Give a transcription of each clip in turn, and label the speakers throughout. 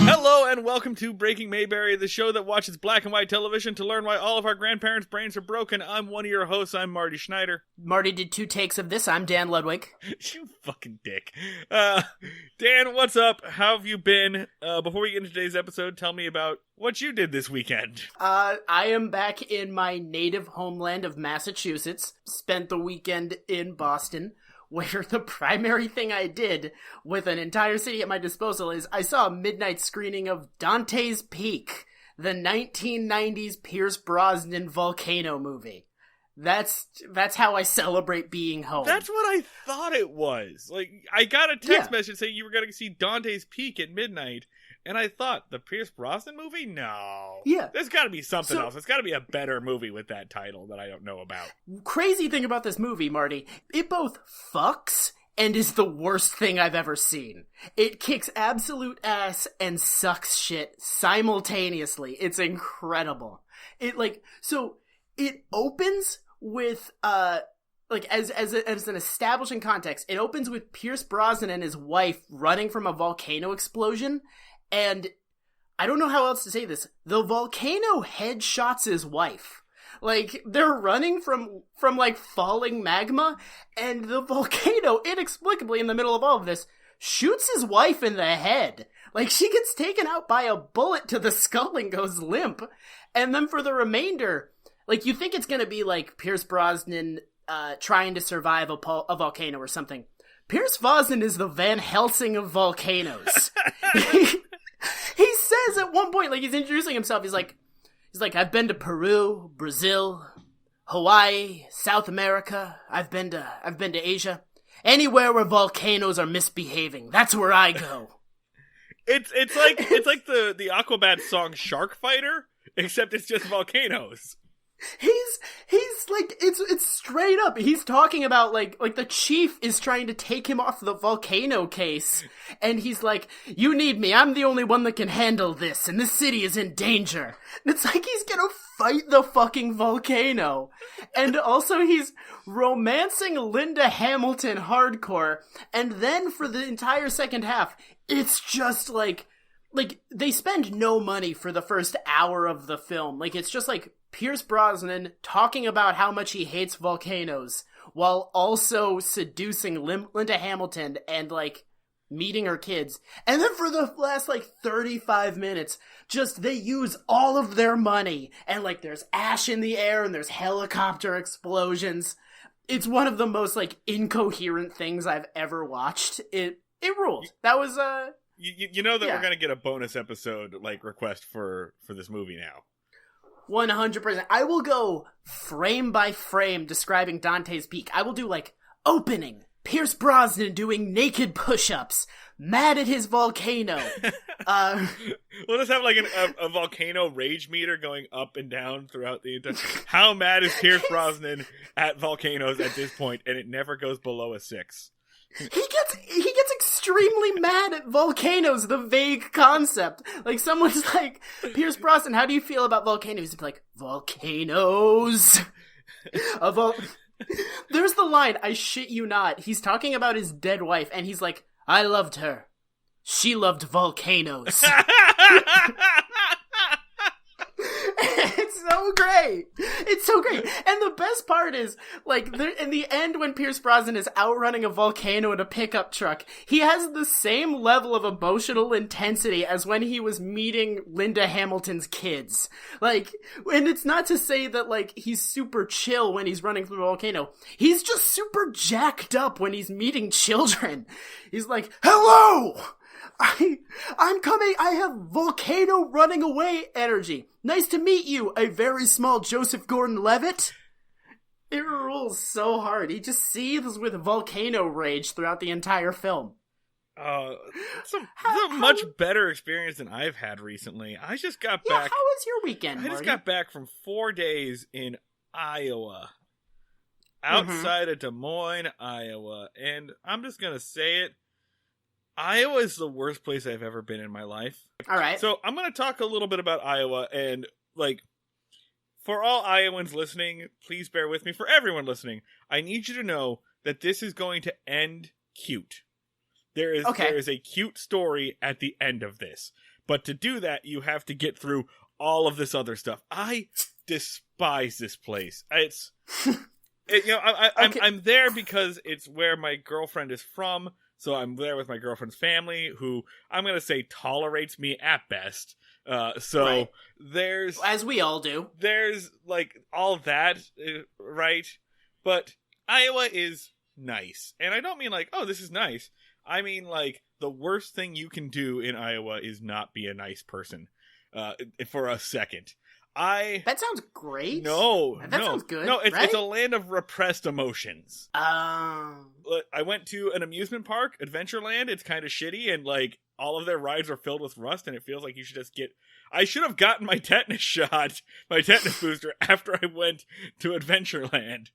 Speaker 1: Hello and welcome to Breaking Mayberry, the show that watches black and white television to learn why all of our grandparents' brains are broken. I'm one of your hosts. I'm Marty Schneider.
Speaker 2: Marty did 2 takes of this. I'm Dan Ludwig.
Speaker 1: You fucking dick. Dan, what's up? How have you been? Before we get into today's episode, tell me about what you did this weekend.
Speaker 2: I am back in my native homeland of Massachusetts. Spent the weekend in Boston, where the primary thing I did with an entire city at my disposal is I saw a midnight screening of Dante's Peak, the 1990s Pierce Brosnan Volcano movie. That's how I celebrate being home.
Speaker 1: That's what I thought it was. Like, I got a text message saying you were going to see Dante's Peak at midnight, and I thought, the Pierce Brosnan movie? No.
Speaker 2: Yeah.
Speaker 1: There's got to be something else. There's got to be a better movie with that title that I don't know about.
Speaker 2: Crazy thing about this movie, Marty, it both fucks and is the worst thing I've ever seen. It kicks absolute ass and sucks shit simultaneously. It's incredible. It opens with as an establishing context, it opens with Pierce Brosnan and his wife running from a volcano explosion, and I don't know how else to say this. The volcano headshots his wife. Like, they're running from falling magma, and the volcano, inexplicably in the middle of all of this, shoots his wife in the head. Like, she gets taken out by a bullet to the skull and goes limp. And then for the remainder, like, you think it's gonna be like Pierce Brosnan trying to survive a volcano or something. Pierce Brosnan is the Van Helsing of volcanoes. He says at one point, like, he's introducing himself, he's like, I've been to Peru, Brazil, Hawaii, South America. I've been to Asia. Anywhere where volcanoes are misbehaving, that's where I go.
Speaker 1: It's like the Aquabat song Shark Fighter, except it's just volcanoes.
Speaker 2: He's like, it's straight up. He's talking about like the chief is trying to take him off the volcano case, and he's like, you need me. I'm the only one that can handle this, and this city is in danger. And it's like he's gonna fight the fucking volcano. And also he's romancing Linda Hamilton hardcore, and then for the entire second half, it's just like they spend no money for the first hour of the film. Like, it's just like Pierce Brosnan talking about how much he hates volcanoes while also seducing Linda Hamilton and, like, meeting her kids. And then for the last, 35 minutes, just they use all of their money. And, there's ash in the air and there's helicopter explosions. It's one of the most, incoherent things I've ever watched. It ruled. That was,
Speaker 1: You know that we're going to get a bonus episode, request for this movie now.
Speaker 2: 100%. I will go frame by frame describing Dante's Peak. I will do, opening, Pierce Brosnan doing naked push-ups, mad at his volcano.
Speaker 1: We'll just have, a volcano rage meter going up and down throughout the entire... How mad is Pierce Brosnan at volcanoes at this point? And it never goes below a 6.
Speaker 2: He gets extremely mad at volcanoes, the vague concept. Like, someone's like, Pierce Brosnan, how do you feel about volcanoes? He's like, volcanoes. There's the line, I shit you not. He's talking about his dead wife, and he's like, I loved her. She loved volcanoes. It's so great. It's so great. And the best part is, in the end when Pierce Brosnan is outrunning a volcano in a pickup truck, he has the same level of emotional intensity as when he was meeting Linda Hamilton's kids. And it's not to say that, he's super chill when he's running through a volcano. He's just super jacked up when he's meeting children. He's like, hello! I'm coming. I have volcano running away energy. Nice to meet you, a very small Joseph Gordon-Levitt. It rules so hard. He just seethes with volcano rage throughout the entire film.
Speaker 1: It's a much better experience than I've had recently. I just got back.
Speaker 2: How was your weekend, Marty?
Speaker 1: I just got back from 4 days in Iowa. outside of Des Moines, Iowa. And I'm just going to say it. Iowa is the worst place I've ever been in my life.
Speaker 2: All right.
Speaker 1: So I'm going to talk a little bit about Iowa. And, like, for all Iowans listening, please bear with me. For everyone listening, I need you to know that this is going to end cute. There is a cute story at the end of this. But to do that, you have to get through all of this other stuff. I despise this place. I'm there because it's where my girlfriend is from. So I'm there with my girlfriend's family, who I'm going to say tolerates me at best. Right. There's...
Speaker 2: As we all do.
Speaker 1: There's, like, all that, right? But Iowa is nice. And I don't mean, like, oh, this is nice. I mean, like, the worst thing you can do in Iowa is not be a nice person for a second.
Speaker 2: That sounds great.
Speaker 1: That
Speaker 2: sounds good.
Speaker 1: No, it's,
Speaker 2: right?
Speaker 1: It's a land of repressed emotions.
Speaker 2: I
Speaker 1: went to an amusement park, Adventureland. It's kind of shitty, and like all of their rides are filled with rust, and it feels like you should just get. I should have gotten my tetanus shot, my tetanus booster, after I went to Adventureland.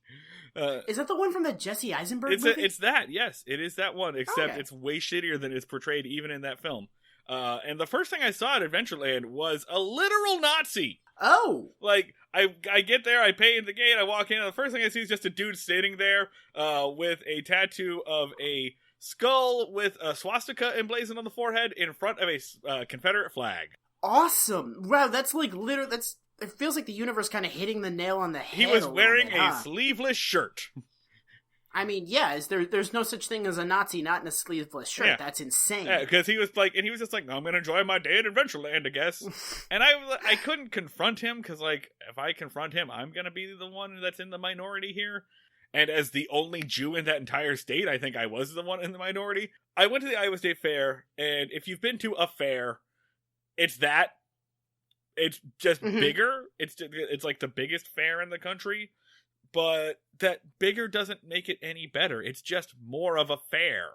Speaker 2: Is that the one from the Jesse Eisenberg movie?
Speaker 1: It's that, yes. It is that one, except it's way shittier than it's portrayed even in that film. And the first thing I saw at Adventureland was a literal Nazi.
Speaker 2: Oh!
Speaker 1: Like, I get there, I pay in the gate, I walk in, and the first thing I see is just a dude standing there with a tattoo of a skull with a swastika emblazoned on the forehead in front of a Confederate flag.
Speaker 2: Awesome! Wow, that's like literally, it feels like the universe kind of hitting the nail on the head.
Speaker 1: He was wearing a sleeveless shirt.
Speaker 2: I mean, yeah, there's no such thing as a Nazi not in a sleeveless shirt. Yeah. That's insane.
Speaker 1: Yeah, because he was just like, I'm going to enjoy my day at Adventureland, I guess. And I couldn't confront him, because, like, if I confront him, I'm going to be the one that's in the minority here. And as the only Jew in that entire state, I think I was the one in the minority. I went to the Iowa State Fair, and if you've been to a fair, it's that. It's just bigger. It's like the biggest fair in the country. But that bigger doesn't make it any better. It's just more of a fair.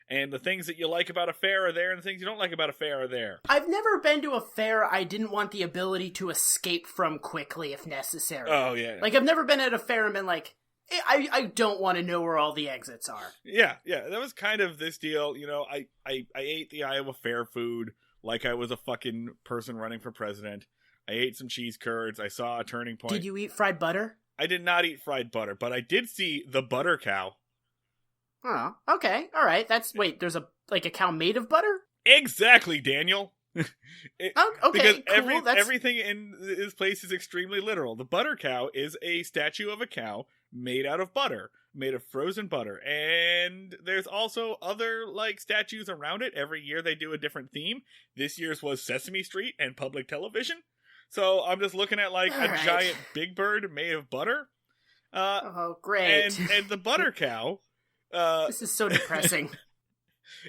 Speaker 1: And the things that you like about a fair are there, and the things you don't like about a fair are there.
Speaker 2: I've never been to a fair I didn't want the ability to escape from quickly if necessary.
Speaker 1: Oh, yeah.
Speaker 2: Like, I've never been at a fair and been like, I don't want to know where all the exits are.
Speaker 1: Yeah. That was kind of this deal. You know, I ate the Iowa Fair food like I was a fucking person running for president. I ate some cheese curds. I saw a turning point.
Speaker 2: Did you eat fried butter?
Speaker 1: I did not eat fried butter, but I did see the butter cow.
Speaker 2: Oh, okay. All right. There's a cow made of butter?
Speaker 1: Exactly, Daniel.
Speaker 2: Okay,
Speaker 1: because
Speaker 2: cool.
Speaker 1: Everything in this place is extremely literal. The butter cow is a statue of a cow made out of butter, made of frozen butter. And there's also other, like, statues around it. Every year they do a different theme. This year's was Sesame Street and public television. So I'm just looking at, like, giant big bird made of butter.
Speaker 2: Oh, great.
Speaker 1: And the butter cow...
Speaker 2: this is so depressing.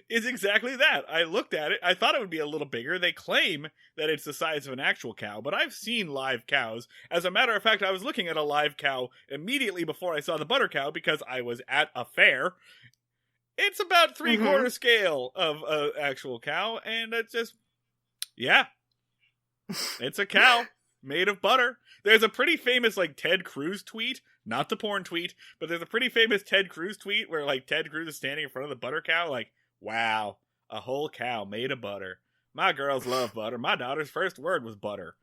Speaker 1: Is exactly that. I looked at it. I thought it would be a little bigger. They claim that it's the size of an actual cow, but I've seen live cows. As a matter of fact, I was looking at a live cow immediately before I saw the butter cow because I was at a fair. It's about 3/4 scale of an actual cow, and it's just... Yeah. It's a cow made of butter. There's a pretty famous, like, Ted Cruz tweet, not the porn tweet, but there's a pretty famous Ted Cruz tweet where, like, Ted Cruz is standing in front of the butter cow, like, wow, a whole cow made of butter. My girls love butter. My daughter's first word was butter.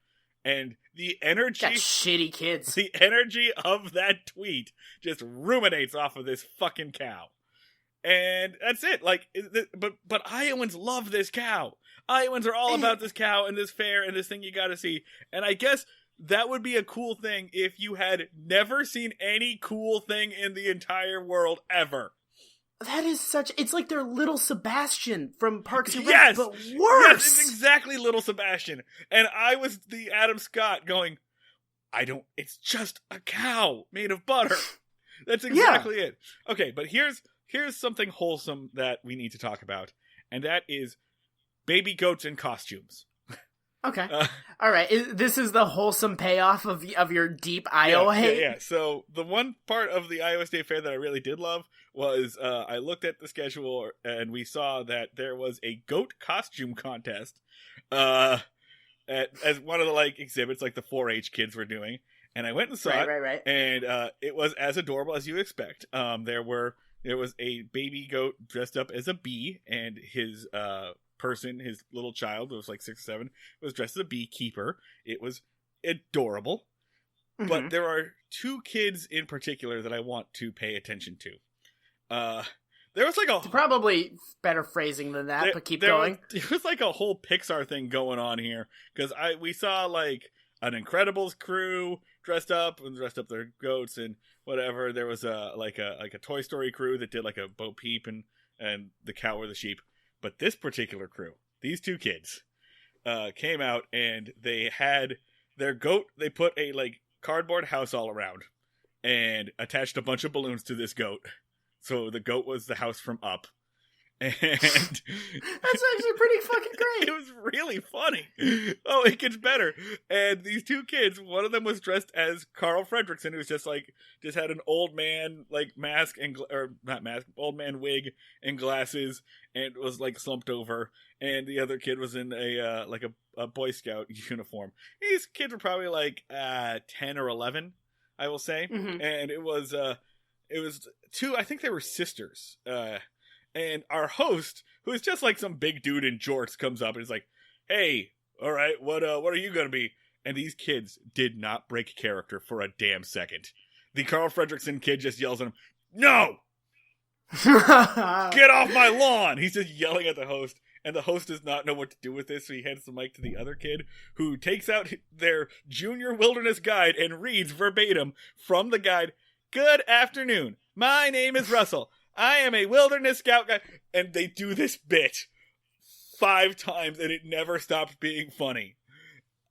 Speaker 1: And the energy...
Speaker 2: Got shitty kids.
Speaker 1: The energy of that tweet just ruminates off of this fucking cow. And that's it. Like, but Iowans love this cow. Iowans are all about this cow and this fair and this thing you gotta see. And I guess that would be a cool thing if you had never seen any cool thing in the entire world ever.
Speaker 2: That is it's like their little Sebastian from Parks and Rec,
Speaker 1: yes!
Speaker 2: but worse!
Speaker 1: Yes, it's exactly little Sebastian. And I was the Adam Scott going, it's just a cow made of butter. That's exactly it. Okay, but here's something wholesome that we need to talk about, and that is baby goats in costumes.
Speaker 2: Okay. All right. This is the wholesome payoff of your deep Iowa hate?
Speaker 1: Yeah. So the one part of the Iowa State Fair that I really did love was I looked at the schedule and we saw that there was a goat costume contest as one of the, like, exhibits like the 4-H kids were doing. And I went and saw it.
Speaker 2: Right.
Speaker 1: And it was as adorable as you expect. There was a baby goat dressed up as a bee, and his his little child, who was like 6 or 7, was dressed as a beekeeper. It was adorable.
Speaker 2: Mm-hmm.
Speaker 1: But there are 2 kids in particular that I want to pay attention to. There was like a...
Speaker 2: Probably better phrasing than that, but keep going.
Speaker 1: There was like a whole Pixar thing going on here. Because we saw like an Incredibles crew dressed up their goats and whatever. There was a Toy Story crew that did like a Bo Peep and the cow or the sheep. But this particular crew, these 2 kids, came out and they had their goat. They put a like cardboard house all around and attached a bunch of balloons to this goat. So the goat was the house from Up. And that's
Speaker 2: actually pretty fucking great.
Speaker 1: It was really funny. Oh, it gets better. And these 2 kids, one of them was dressed as Carl Fredricksen, who's just had an old man like mask old man wig and glasses, and was like slumped over. And the other kid was in a Boy Scout uniform. These kids were probably like 10 or 11, I will say.
Speaker 2: Mm-hmm.
Speaker 1: And it was 2. I think they were sisters. And our host, who is just like some big dude in jorts, comes up and is like, "Hey, all right, what are you gonna be?" And these kids did not break character for a damn second. The Carl Fredricksen kid just yells at him, "No! Get off my lawn!" He's just yelling at the host, and the host does not know what to do with this, so he hands the mic to the other kid, who takes out their junior wilderness guide and reads verbatim from the guide, "Good afternoon. My name is Russell. I am a wilderness scout guy." And they do this bit 5 times, and it never stops being funny.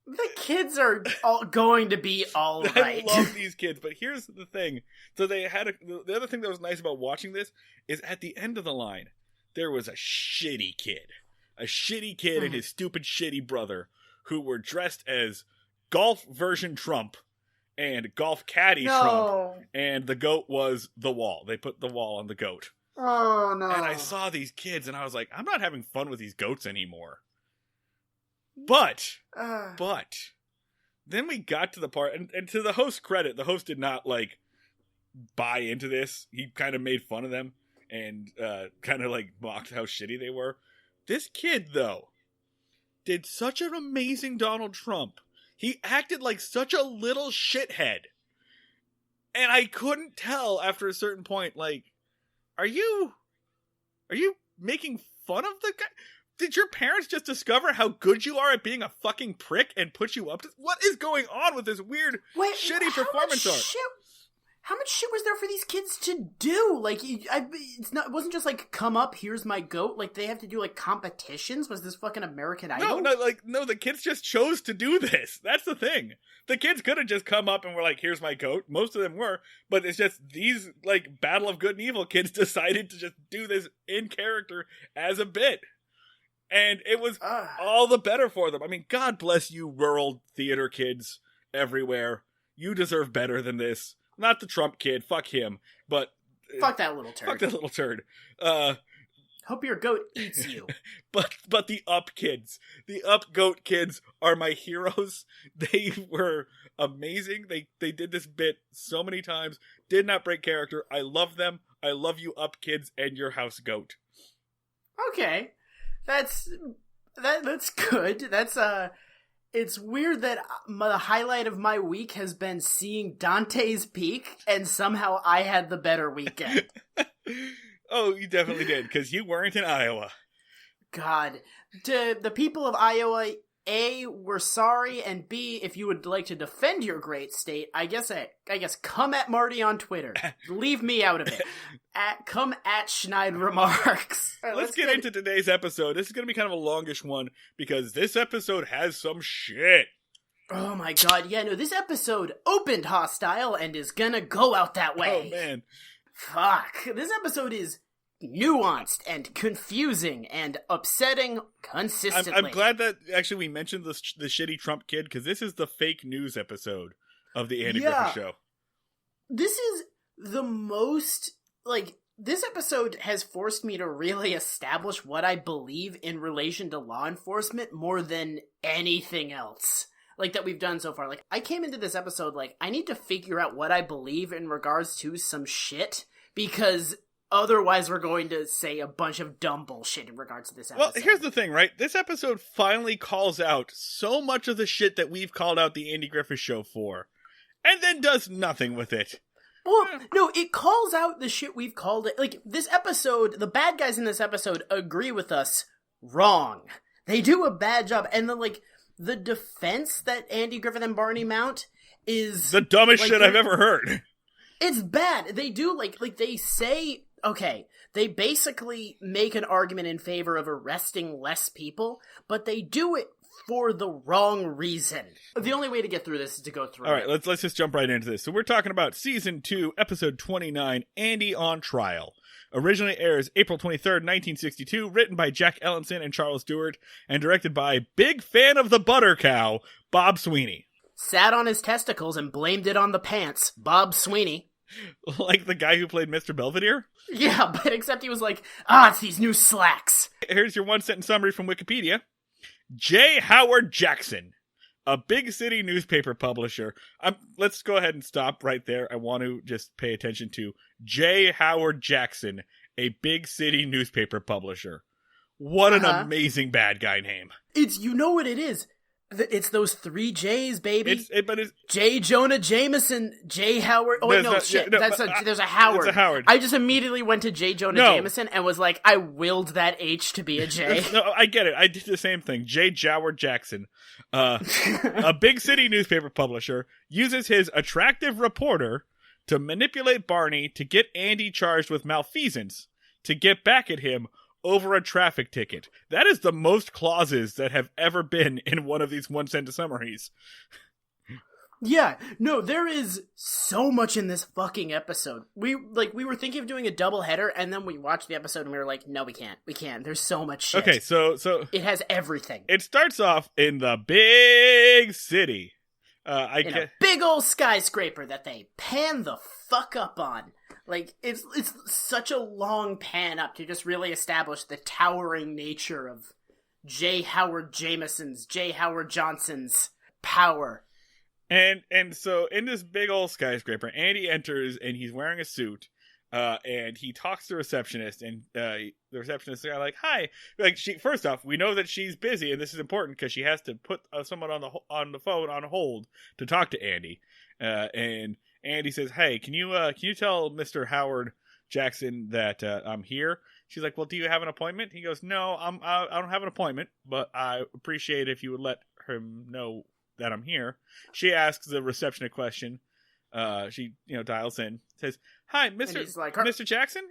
Speaker 2: The kids are going to be all right.
Speaker 1: I love these kids, but here's the thing. So they had the other thing that was nice about watching this is at the end of the line, there was a shitty kid and his stupid shitty brother who were dressed as golf version Trump and golf caddy Trump, and the goat was the wall. They put the wall on the goat.
Speaker 2: Oh, no.
Speaker 1: And I saw these kids, and I was like, I'm not having fun with these goats anymore. But then we got to the part, and to the host's credit, the host did not, like, buy into this. He kind of made fun of them and kind of, like, mocked how shitty they were. This kid, though, did such an amazing Donald Trump. He acted like such a little shithead. And I couldn't tell after a certain point, like, are you making fun of the guy? Did your parents just discover how good you are at being a fucking prick and put you up to... What is going on with this weird, shitty performance art?
Speaker 2: How much shit was there for these kids to do? Like, it wasn't just like, come up, here's my goat. Like, they have to do, like, competitions? Was this fucking American Idol?
Speaker 1: No, the kids just chose to do this. That's the thing. The kids could have just come up and were like, here's my goat. Most of them were, but it's just these, like, Battle of Good and Evil kids decided to just do this in character as a bit. And it was all the better for them. I mean, God bless you rural theater kids everywhere. You deserve better than this. Not the Trump kid, fuck him, but...
Speaker 2: Fuck that little turd.
Speaker 1: Fuck that little turd.
Speaker 2: Hope your goat eats you.
Speaker 1: But the Up kids. The Up goat kids are my heroes. They were amazing. They did this bit so many times. Did not break character. I love them. I love you Up kids and your house goat.
Speaker 2: Okay. That's good. That's It's weird that the highlight of my week has been seeing Dante's Peak, and somehow I had the better weekend.
Speaker 1: Oh, you definitely did, because you weren't in Iowa.
Speaker 2: God. To the people of Iowa, A, we're sorry, and B, if you would like to defend your great state, I guess come at Marty on Twitter. Leave me out of it. Come at Schneid Remarks.
Speaker 1: Right, let's get into today's episode. This is going to be kind of a longish one, because this episode has some shit.
Speaker 2: Oh my god, yeah, no, this episode opened hostile and is gonna go out that way.
Speaker 1: Oh man.
Speaker 2: Fuck. This episode is nuanced and confusing and upsetting consistently.
Speaker 1: I'm glad that actually we mentioned the shitty Trump kid, because this is the fake news episode of the Andy Griffith Show.
Speaker 2: This is the most, like, this episode has forced me to really establish what I believe in relation to law enforcement more than anything else. like, that we've done so far. Like, I came into this episode, like, I need to figure out what I believe in regards to some shit, because otherwise we're going to say a bunch of dumb bullshit in regards to this episode.
Speaker 1: Well, here's the thing, right? This episode finally calls out so much of the shit that we've called out the Andy Griffith Show for, and then does nothing with it.
Speaker 2: Well, no, it calls out the shit we've called it. Like, this episode, the bad guys in this episode agree with us wrong. They do a bad job. And then, like, the defense that Andy Griffith and Barney mount is...
Speaker 1: the dumbest shit I've ever heard.
Speaker 2: It's bad. They do, like they say... Okay, they basically make an argument in favor of arresting less people, but they do it for the wrong reason. The only way to get through this is to go through
Speaker 1: it. All right, let's just jump right into this. So we're talking about Season 2, Episode 29, Andy on Trial. Originally airs April 23rd, 1962, written by Jack Ellenson and Charles Stewart, and directed by big fan of the butter cow, Bob Sweeney.
Speaker 2: Sat on his testicles and blamed it on the pants, Bob Sweeney.
Speaker 1: Like the guy who played Mr. Belvedere?
Speaker 2: Yeah, but except he was like, it's these new slacks.
Speaker 1: Here's your one-sentence summary from Wikipedia. J. Howard Jackson, a big city newspaper publisher. Let's go ahead and stop right there. I want to just pay attention to J. Howard Jackson, a big city newspaper publisher. What an amazing bad guy name.
Speaker 2: You know what it is? It's those 3 J's, baby.
Speaker 1: But it's
Speaker 2: J. Jonah Jameson, J. Howard. Oh, wait, no, shit. There's a Howard.
Speaker 1: There's a Howard.
Speaker 2: I just immediately went to J. Jonah Jameson and was like, I willed that H to be a J.
Speaker 1: No, I get it. I did the same thing. J. Howard Jackson, a big city newspaper publisher, uses his attractive reporter to manipulate Barney to get Andy charged with malfeasance to get back at him over a traffic ticket. That is the most clauses that have ever been in one of these one-sentence summaries.
Speaker 2: Yeah, no, there is so much in this fucking episode. We were thinking of doing a double header, and then we watched the episode and we were like, no, we can't. We can't. There's so much shit.
Speaker 1: Okay, so
Speaker 2: it has everything.
Speaker 1: It starts off in the big city.
Speaker 2: A big old skyscraper that they pan the fuck up on. Like, it's such a long pan up to just really establish the towering nature of J. Howard Jameson's, J. Howard Johnson's power.
Speaker 1: And so in this big old skyscraper, Andy enters and he's wearing a suit. And he talks to the receptionist, and the receptionist is like, "Hi." Like, first off, we know that she's busy, and this is important because she has to put someone on the phone on hold to talk to Andy. And Andy says, "Hey, can you tell Mr. Howard Jackson that I'm here?" She's like, "Well, do you have an appointment?" He goes, "No, I don't have an appointment, but I appreciate if you would let him know that I'm here." She asks the reception a question. She dials in, says, "Hi, Mr. Jackson.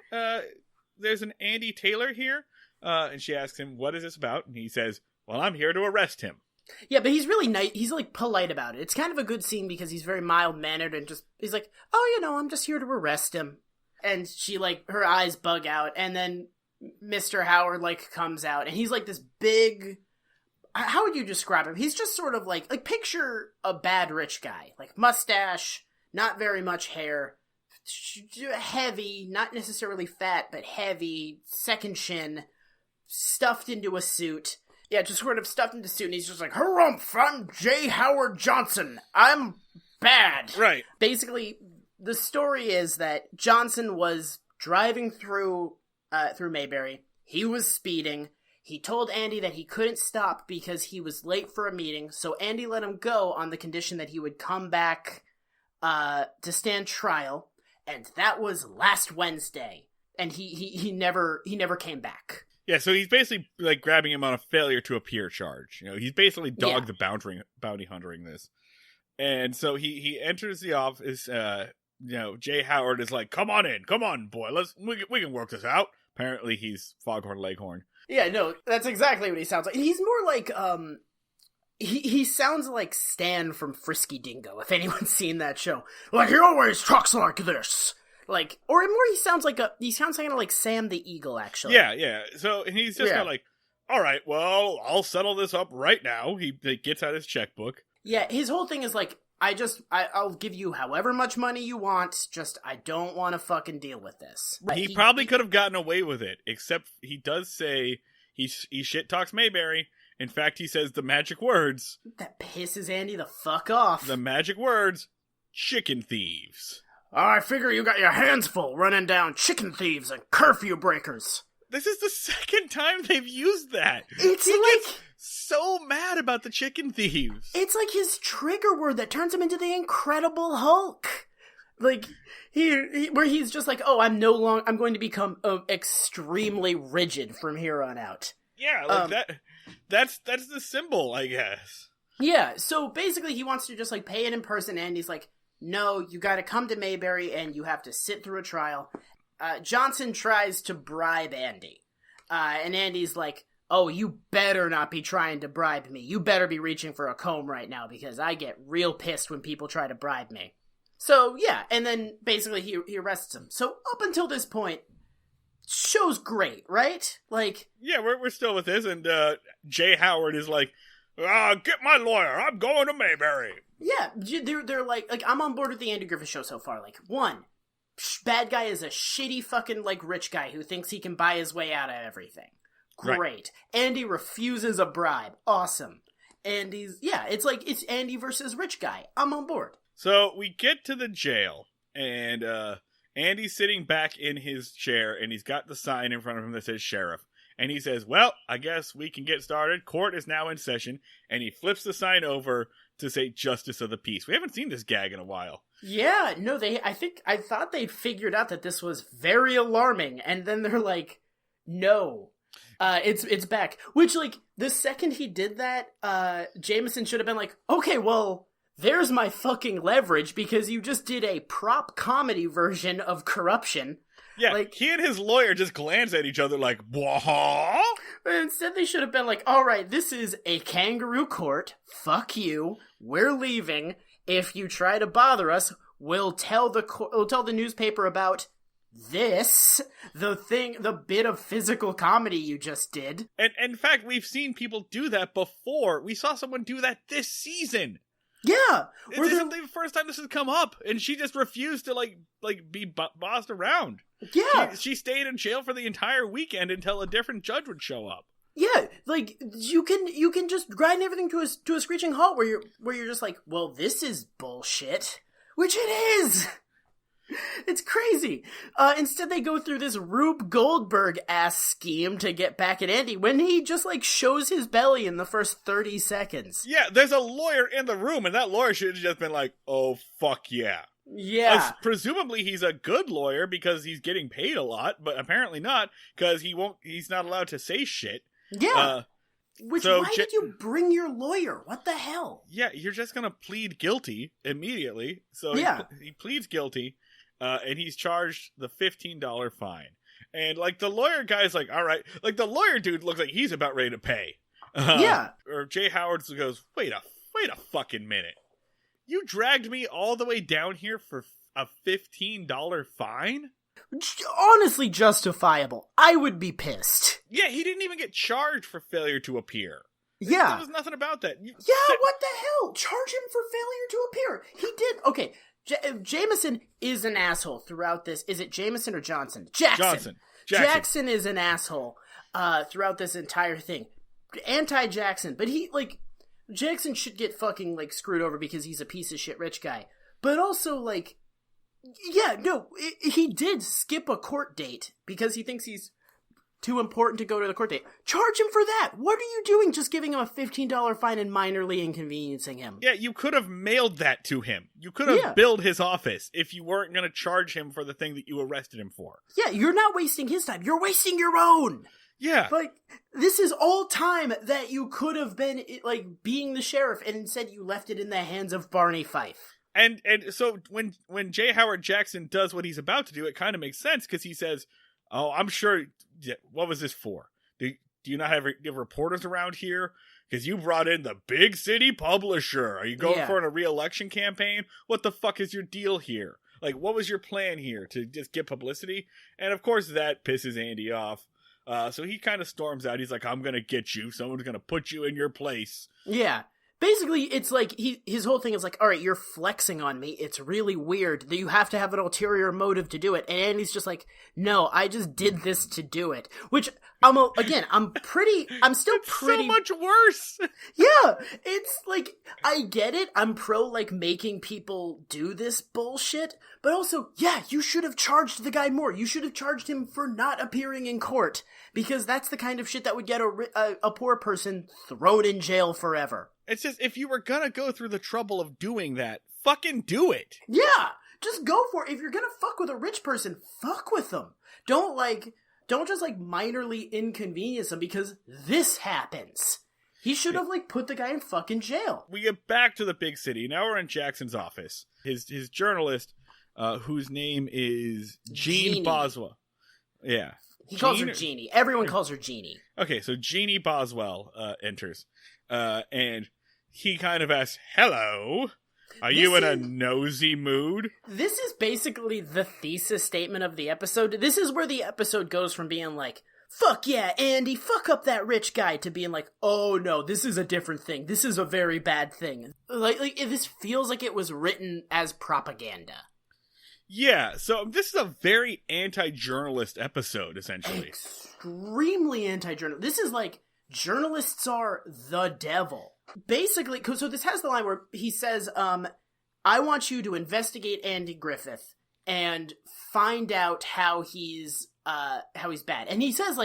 Speaker 1: There's an Andy Taylor here." And she asks him, "What is this about?" And he says, "Well, I'm here to arrest him."
Speaker 2: Yeah, but he's really nice. He's like polite about it. It's kind of a good scene because he's very mild mannered and he's like, "Oh, I'm just here to arrest him." And she her eyes bug out, and then Mr. Howard comes out, and he's like this big. How would you describe him? He's just sort of like picture a bad rich guy, like mustache. Not very much hair, heavy, not necessarily fat, but heavy, second chin, stuffed into a suit. Yeah, just sort of stuffed into a suit, and he's just like, "Harumph, I'm J. Howard Johnson. I'm bad."
Speaker 1: Right.
Speaker 2: Basically, the story is that Johnson was driving through Mayberry. He was speeding. He told Andy that he couldn't stop because he was late for a meeting, so Andy let him go on the condition that he would come back to stand trial, and that was last Wednesday, and he never came back.
Speaker 1: Yeah, so he's basically grabbing him on a failure to appear charge. He's basically the bounty hunting this, and so he enters the office. Jay Howard is like, "Come on in, come on, boy, we can work this out." Apparently, he's Foghorn Leghorn.
Speaker 2: Yeah, no, that's exactly what he sounds like. He's more like He sounds like Stan from Frisky Dingo, if anyone's seen that show. Like, he always talks like this. Or more he sounds kind of like Sam the Eagle, actually.
Speaker 1: Yeah. So, and he's just kind of like, "All right, well, I'll settle this up right now." He gets out his checkbook.
Speaker 2: Yeah, his whole thing is like, I'll give you however much money you want, just I don't want to fucking deal with this.
Speaker 1: He probably could have gotten away with it, except he does say he shit talks Mayberry. In fact, he says the magic words.
Speaker 2: That pisses Andy the fuck off.
Speaker 1: The magic words, chicken thieves.
Speaker 2: Oh, I figure you got your hands full running down chicken thieves and curfew breakers.
Speaker 1: This is the second time they've used that.
Speaker 2: It's
Speaker 1: he
Speaker 2: like...
Speaker 1: gets so mad about the chicken thieves.
Speaker 2: It's like his trigger word that turns him into the Incredible Hulk. Like, where he's just like, oh, I'm going to become extremely rigid from here on out.
Speaker 1: Yeah, like that's the symbol, I guess.
Speaker 2: Yeah, so basically he wants to just, like, pay it in person, and he's like, no, you gotta come to Mayberry, and you have to sit through a trial. Johnson tries to bribe Andy. And Andy's like, oh, you better not be trying to bribe me. You better be reaching for a comb right now, because I get real pissed when people try to bribe me. So, yeah, and then basically he arrests him. So, up until this point, show's great, right? Like... Yeah,
Speaker 1: we're still with this, and Jay Howard is like, get my lawyer, I'm going to Mayberry.
Speaker 2: Yeah, they're like, I'm on board with the Andy Griffith Show so far. Like, one, bad guy is a shitty fucking, like, rich guy who thinks he can buy his way out of everything. Great. Right. Andy refuses a bribe. Awesome. It's like, it's Andy versus rich guy. I'm on board.
Speaker 1: So we get to the jail, and Andy's sitting back in his chair, and he's got the sign in front of him that says sheriff. And he says, well, I guess we can get started. Court is now in session. And he flips the sign over to say justice of the peace. We haven't seen this gag in a while.
Speaker 2: Yeah, no, I thought they figured out that this was very alarming. And then they're like, no, it's back. Which, like, the second he did that, Jameson should have been like, okay, well... There's my fucking leverage, because you just did a prop comedy version of corruption.
Speaker 1: Yeah, like, he and his lawyer just glance at each other like, "Wah!"
Speaker 2: Instead, they should have been like, all right, this is a kangaroo court. Fuck you. We're leaving. If you try to bother us, we'll tell the newspaper about this, the bit of physical comedy you just did.
Speaker 1: And in fact, we've seen people do that before. We saw someone do that this season.
Speaker 2: Yeah,
Speaker 1: this isn't the first time this has come up, and she just refused to like be bossed around.
Speaker 2: Yeah,
Speaker 1: she stayed in jail for the entire weekend until a different judge would show up.
Speaker 2: Yeah, like you can just grind everything to a screeching halt where you're just like, well, this is bullshit, which it is. It's crazy. Instead, they go through this Rube Goldberg-ass scheme to get back at Andy when he just, like, shows his belly in the first 30 seconds.
Speaker 1: Yeah, there's a lawyer in the room, and that lawyer should have just been like, oh, fuck yeah.
Speaker 2: Yeah.
Speaker 1: Presumably he's a good lawyer because he's getting paid a lot, but apparently not, because he's not allowed to say shit.
Speaker 2: Yeah. Why did you bring your lawyer? What the hell?
Speaker 1: Yeah, you're just gonna plead guilty immediately. So
Speaker 2: yeah.
Speaker 1: He pleads guilty. And he's charged the $15 fine. And, like, the lawyer guy's like, all right. Like, the lawyer dude looks like he's about ready to pay.
Speaker 2: Yeah.
Speaker 1: Or Jay Howard goes, wait a fucking minute. You dragged me all the way down here for a $15 fine?
Speaker 2: Honestly justifiable. I would be pissed.
Speaker 1: Yeah, he didn't even get charged for failure to appear.
Speaker 2: Yeah.
Speaker 1: There was nothing about that.
Speaker 2: What the hell? Charge him for failure to appear. He did. Okay. Jameson is an asshole throughout this. Is it Jameson or Johnson? Jackson. Jackson is an asshole throughout this entire thing. Anti-Jackson. But Jackson should get fucking, like, screwed over because he's a piece of shit rich guy. But also, like, yeah, no, he did skip a court date because he thinks he's too important to go to the court date. Charge him for that. What are you doing just giving him a $15 fine and minorly inconveniencing him?
Speaker 1: Yeah, you could have mailed that to him. You could have billed his office if you weren't going to charge him for the thing that you arrested him for.
Speaker 2: Yeah, you're not wasting his time. You're wasting your own.
Speaker 1: Yeah.
Speaker 2: Like, this is all time that you could have been, like, being the sheriff, and instead you left it in the hands of Barney Fife.
Speaker 1: And so when J. Howard Jackson does what he's about to do, it kind of makes sense, because he says, oh, I'm sure, what was this for? Do you not have reporters around here? Because you brought in the big city publisher. Are you going for a re-election campaign? What the fuck is your deal here? Like, what was your plan here? To just get publicity? And of course that pisses Andy off. So he kind of storms out. He's like, I'm going to get you. Someone's going to put you in your place.
Speaker 2: Yeah. basically, it's like his whole thing is like, all right, you're flexing on me. It's really weird that you have to have an ulterior motive to do it. And Andy's just like, no, I just did this to do it. Which, I'm still pretty...
Speaker 1: so much worse!
Speaker 2: Yeah, it's like, I get it. I'm pro, like, making people do this bullshit. But also, yeah, you should have charged the guy more. You should have charged him for not appearing in court. Because that's the kind of shit that would get a poor person thrown in jail forever.
Speaker 1: It's just, if you were gonna go through the trouble of doing that, fucking do it.
Speaker 2: Yeah, just go for it. If you're gonna fuck with a rich person, fuck with them. Don't just minorly inconvenience them because this happens. He should have put the guy in fucking jail.
Speaker 1: We get back to the big city. Now we're in Jackson's office. His journalist, whose name is Jean Boswell. Yeah.
Speaker 2: He calls her Jeannie. Everyone calls her Jeannie.
Speaker 1: Okay, so Jeannie Boswell enters. And he kind of asks, hello, are you in a nosy mood? This
Speaker 2: is basically the thesis statement of the episode. This is where the episode goes from being like, fuck yeah, Andy, fuck up that rich guy, to being like, oh no, this is a different thing. This is a very bad thing. Like this feels like it was written as propaganda.
Speaker 1: Yeah, so this is a very anti-journalist episode, essentially.
Speaker 2: Extremely anti-journalist. This is like, journalists are the devil. Basically, so this has the line where he says, I want you to investigate Andy Griffith and find out how he's bad. And he says,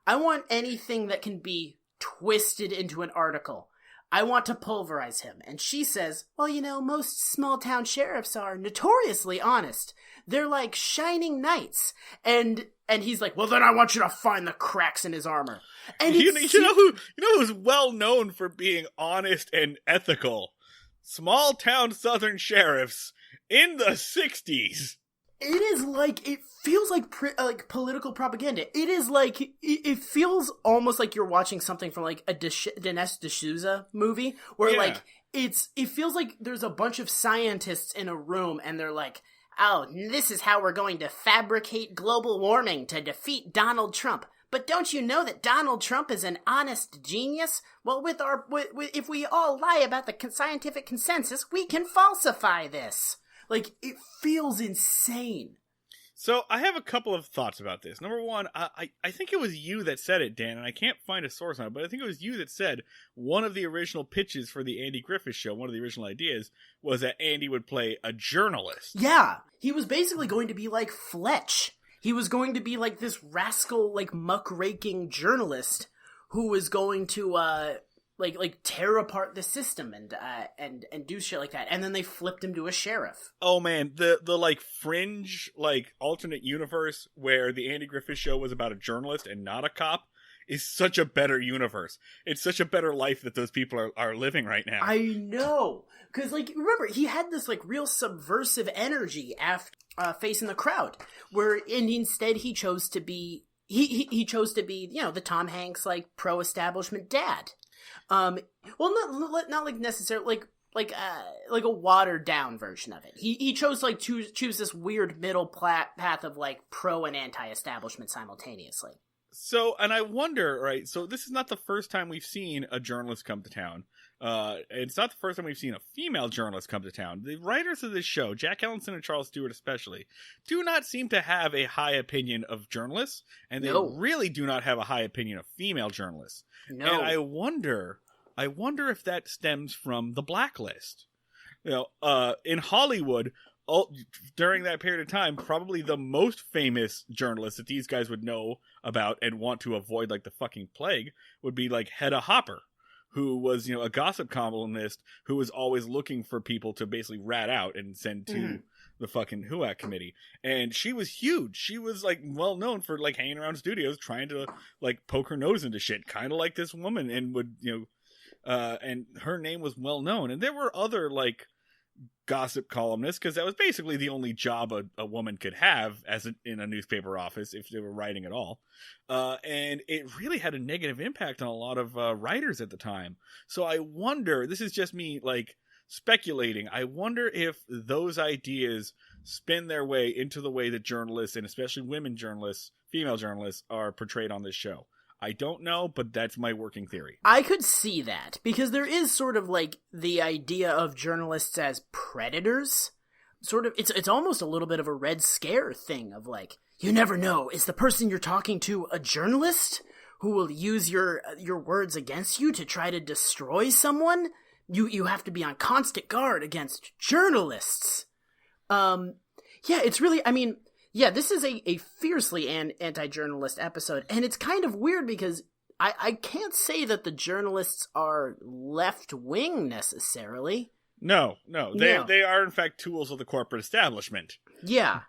Speaker 2: I want anything that can be twisted into an article. I want to pulverize him. And she says, well, most small-town sheriffs are notoriously honest. They're like shining knights. And he's like, well, then I want you to find the cracks in his armor. And
Speaker 1: you know who's well known for being honest and ethical? Small-town southern sheriffs in the 60s.
Speaker 2: It is it feels like political propaganda. It is it feels almost like you're watching something from a Dinesh D'Souza movie where it feels like there's a bunch of scientists in a room and they're like, oh, this is how we're going to fabricate global warming to defeat Donald Trump. But don't you know that Donald Trump is an honest genius? Well, if we all lie about the scientific consensus, we can falsify this. It feels insane.
Speaker 1: So I have a couple of thoughts about this. Number one, I think it was you that said it, Dan, and I can't find a source on it, but I think it was you that said one of the original pitches for the Andy Griffith Show, one of the original ideas, was that Andy would play a journalist.
Speaker 2: Yeah, he was basically going to be like Fletch. He was going to be like this rascal, muckraking journalist who was going to tear apart the system and do shit like that. And then they flipped him to a sheriff.
Speaker 1: Oh man, the fringe alternate universe where the Andy Griffith Show was about a journalist and not a cop is such a better universe. It's such a better life that those people are living right now.
Speaker 2: I know. Because remember, he had this real subversive energy after facing the crowd, and instead he chose to be he chose to be the Tom Hanks pro-establishment dad. Well, not necessarily like a watered down version of it. He chose to choose this weird middle path of pro and anti-establishment simultaneously.
Speaker 1: So, and I wonder, right? So this is not the first time we've seen a journalist come to town. It's not the first time we've seen a female journalist come to town. The writers of this show, Jack Ellenson and Charles Stewart especially, do not seem to have a high opinion of journalists, and they really do not have a high opinion of female journalists. No. And I wonder if that stems from the blacklist. In Hollywood, during that period of time, probably the most famous journalist that these guys would know about and want to avoid like the fucking plague would be like Hedda Hopper, who was, a gossip columnist who was always looking for people to basically rat out and send to the fucking HUAC committee. And she was huge. She was well known for hanging around studios trying to poke her nose into shit, kind of like this woman, and would, and her name was well known. And there were other gossip columnists, because that was basically the only job a woman could have in a newspaper office if they were writing at all. And it really had a negative impact on a lot of writers at the time. So I wonder, this is just me speculating, I wonder if those ideas spin their way into the way that journalists, and especially women journalists, female journalists, are portrayed on this show. I don't know, but that's my working theory.
Speaker 2: I could see that, because there is sort of like the idea of journalists as predators. Sort of, it's almost a little bit of a Red Scare thing of like, you never know, is the person you're talking to a journalist who will use your words against you to try to destroy someone? You have to be on constant guard against journalists. Yeah, it's really, I mean, yeah, this is a fiercely anti-journalist episode, and it's kind of weird because I can't say that the journalists are left-wing necessarily.
Speaker 1: No. They are, in fact, tools of the corporate establishment.
Speaker 2: Yeah.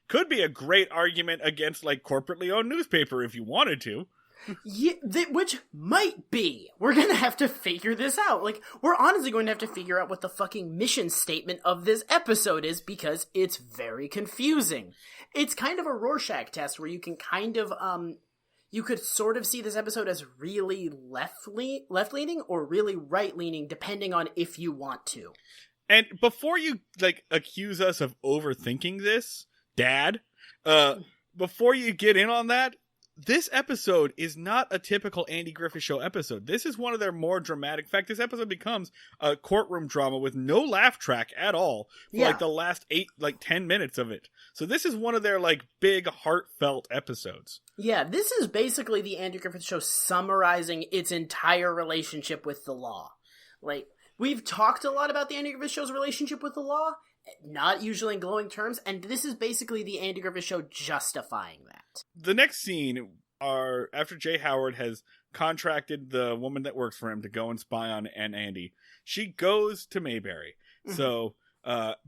Speaker 1: Could be a great argument against, like, corporately owned newspaper if you wanted to.
Speaker 2: Yeah, which might be. We're gonna have to figure this out. Like, we're honestly going to have to figure out what the fucking mission statement of this episode is, because it's very confusing. It's kind of a Rorschach test where you can kind of, you could sort of see this episode as really left-leaning or really right-leaning, depending on if you want to.
Speaker 1: And before you, like, accuse us of overthinking this, Dad, before you get in on that, this episode is not a typical Andy Griffith Show episode. This is one of their more dramatic. In fact, this episode becomes a courtroom drama with no laugh track at all for like the last 10 minutes of it. So this is one of their like big heartfelt episodes. Yeah,
Speaker 2: this is basically the Andy Griffith Show summarizing its entire relationship with the law. Like, we've talked a lot about the Andy Griffith Show's relationship with the law, not usually in glowing terms, and this is basically the Andy Griffith Show justifying that.
Speaker 1: The next scene are after Jay Howard has contracted the woman that works for him to go and spy on Andy. She goes to Mayberry. Mm-hmm. So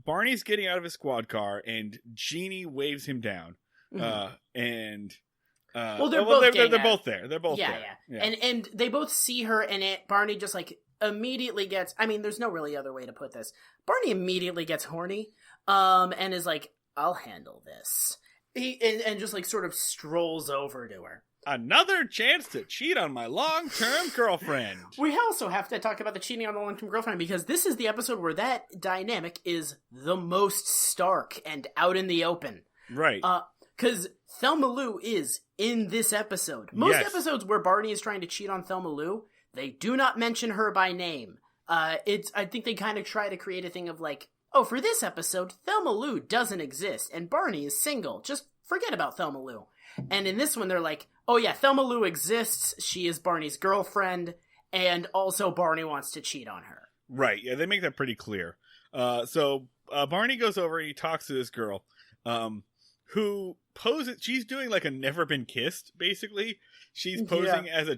Speaker 1: Barney's getting out of his squad car, and Jeannie waves him down. Mm-hmm. They're both there. They're both there.
Speaker 2: Yeah. And they both see her, and Barney just like immediately gets, I mean, there's no really other way to put this. Barney immediately gets horny, and is like, I'll handle this. And just like sort of strolls over to her.
Speaker 1: Another chance to cheat on my long-term girlfriend.
Speaker 2: We also have to talk about the cheating on the long-term girlfriend, because this is the episode where that dynamic is the most stark and out in the open.
Speaker 1: Right.
Speaker 2: Because Thelma Lou is in this episode. Most episodes where Barney is trying to cheat on Thelma Lou, they do not mention her by name. I think they kind of try to create a thing of like, oh, for this episode, Thelma Lou doesn't exist, and Barney is single. Just forget about Thelma Lou. And in this one, they're like, oh yeah, Thelma Lou exists, she is Barney's girlfriend, and also Barney wants to cheat on her.
Speaker 1: Right, yeah, they make that pretty clear. So Barney goes over and he talks to this girl, who poses, she's doing like a never been kissed, basically. She's posing as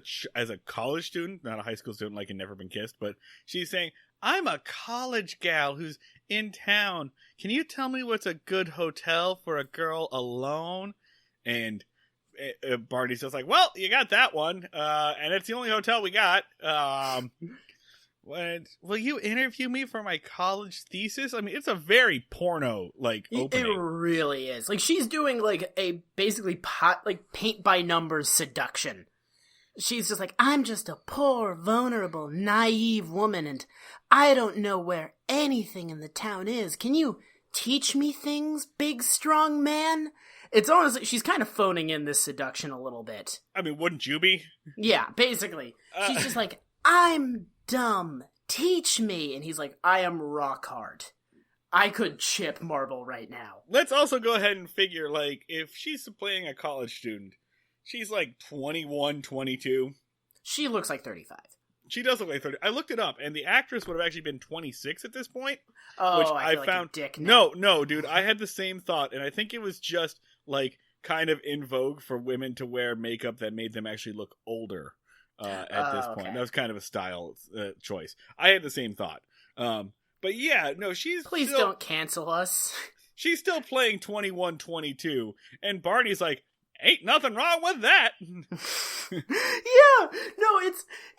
Speaker 1: a college student, not a high school student like a never been kissed, but she's saying, I'm a college gal who's in town. Can you tell me what's a good hotel for a girl alone? And Barney's just like, well, you got that one, and it's the only hotel we got. Will you interview me for my college thesis? I mean, it's a very porno opening.
Speaker 2: It really is. Like, she's doing like a basically paint by numbers seduction. She's just like, I'm just a poor, vulnerable, naive woman, and I don't know where anything in the town is. Can you teach me things, big, strong man? It's honestly, she's kind of phoning in this seduction a little bit.
Speaker 1: I mean, wouldn't you be?
Speaker 2: Yeah, basically. She's just like, I'm dumb. Teach me. And he's like, I am rock hard. I could chip marble right now.
Speaker 1: Let's also go ahead and figure, like, if she's playing a college student, she's like 21, 22.
Speaker 2: She looks like 35.
Speaker 1: She does look like 30. I looked it up, and the actress would have actually been 26 at this point.
Speaker 2: Oh, which I feel found like a dick now.
Speaker 1: No, dude. I had the same thought, and I think it was just like kind of in vogue for women to wear makeup that made them actually look older at this point. That was kind of a style choice. I had the same thought. But yeah, no,
Speaker 2: Please don't cancel us.
Speaker 1: She's still playing 21, 22, and Barney's like, ain't nothing wrong with that.
Speaker 2: Yeah, no,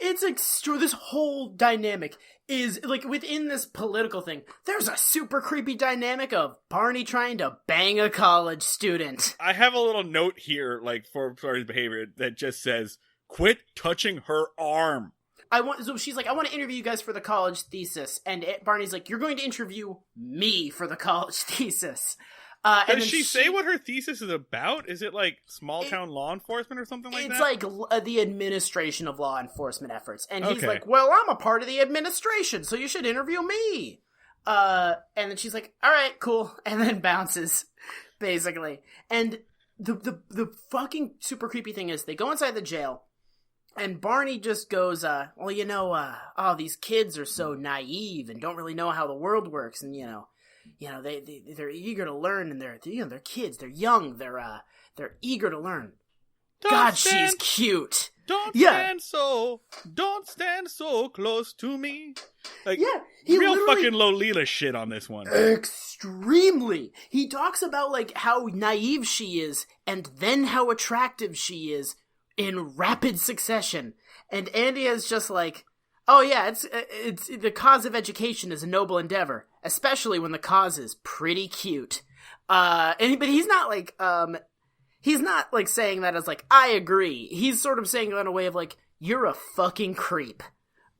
Speaker 2: it's extra. This whole dynamic is like within this political thing. There's a super creepy dynamic of Barney trying to bang a college student.
Speaker 1: I have a little note here, like for his behavior, that just says, "Quit touching her arm."
Speaker 2: So she's like, I want to interview you guys for the college thesis, and Barney's like, you're going to interview me for the college thesis.
Speaker 1: Does she say what her thesis is about? Is it like small town law enforcement or something like that?
Speaker 2: It's like the administration of law enforcement efforts. And he's like, well, I'm a part of the administration, so you should interview me. And then she's like, all right, cool. And then bounces, basically. And the fucking super creepy thing is they go inside the jail, and Barney just goes, well, these kids are so naive and don't really know how the world works. And, they're eager to learn, and they're kids, they're young, they're eager to learn. She's cute.
Speaker 1: Don't stand so close to me. Real fucking Lolita shit on this one.
Speaker 2: Extremely. He talks about like how naive she is, and then how attractive she is in rapid succession. And Andy is just like, oh yeah, it's the cause of education is a noble endeavor, especially when the cause is pretty cute. But he's not like saying that as like, I agree. He's sort of saying it in a way of like, you're a fucking creep.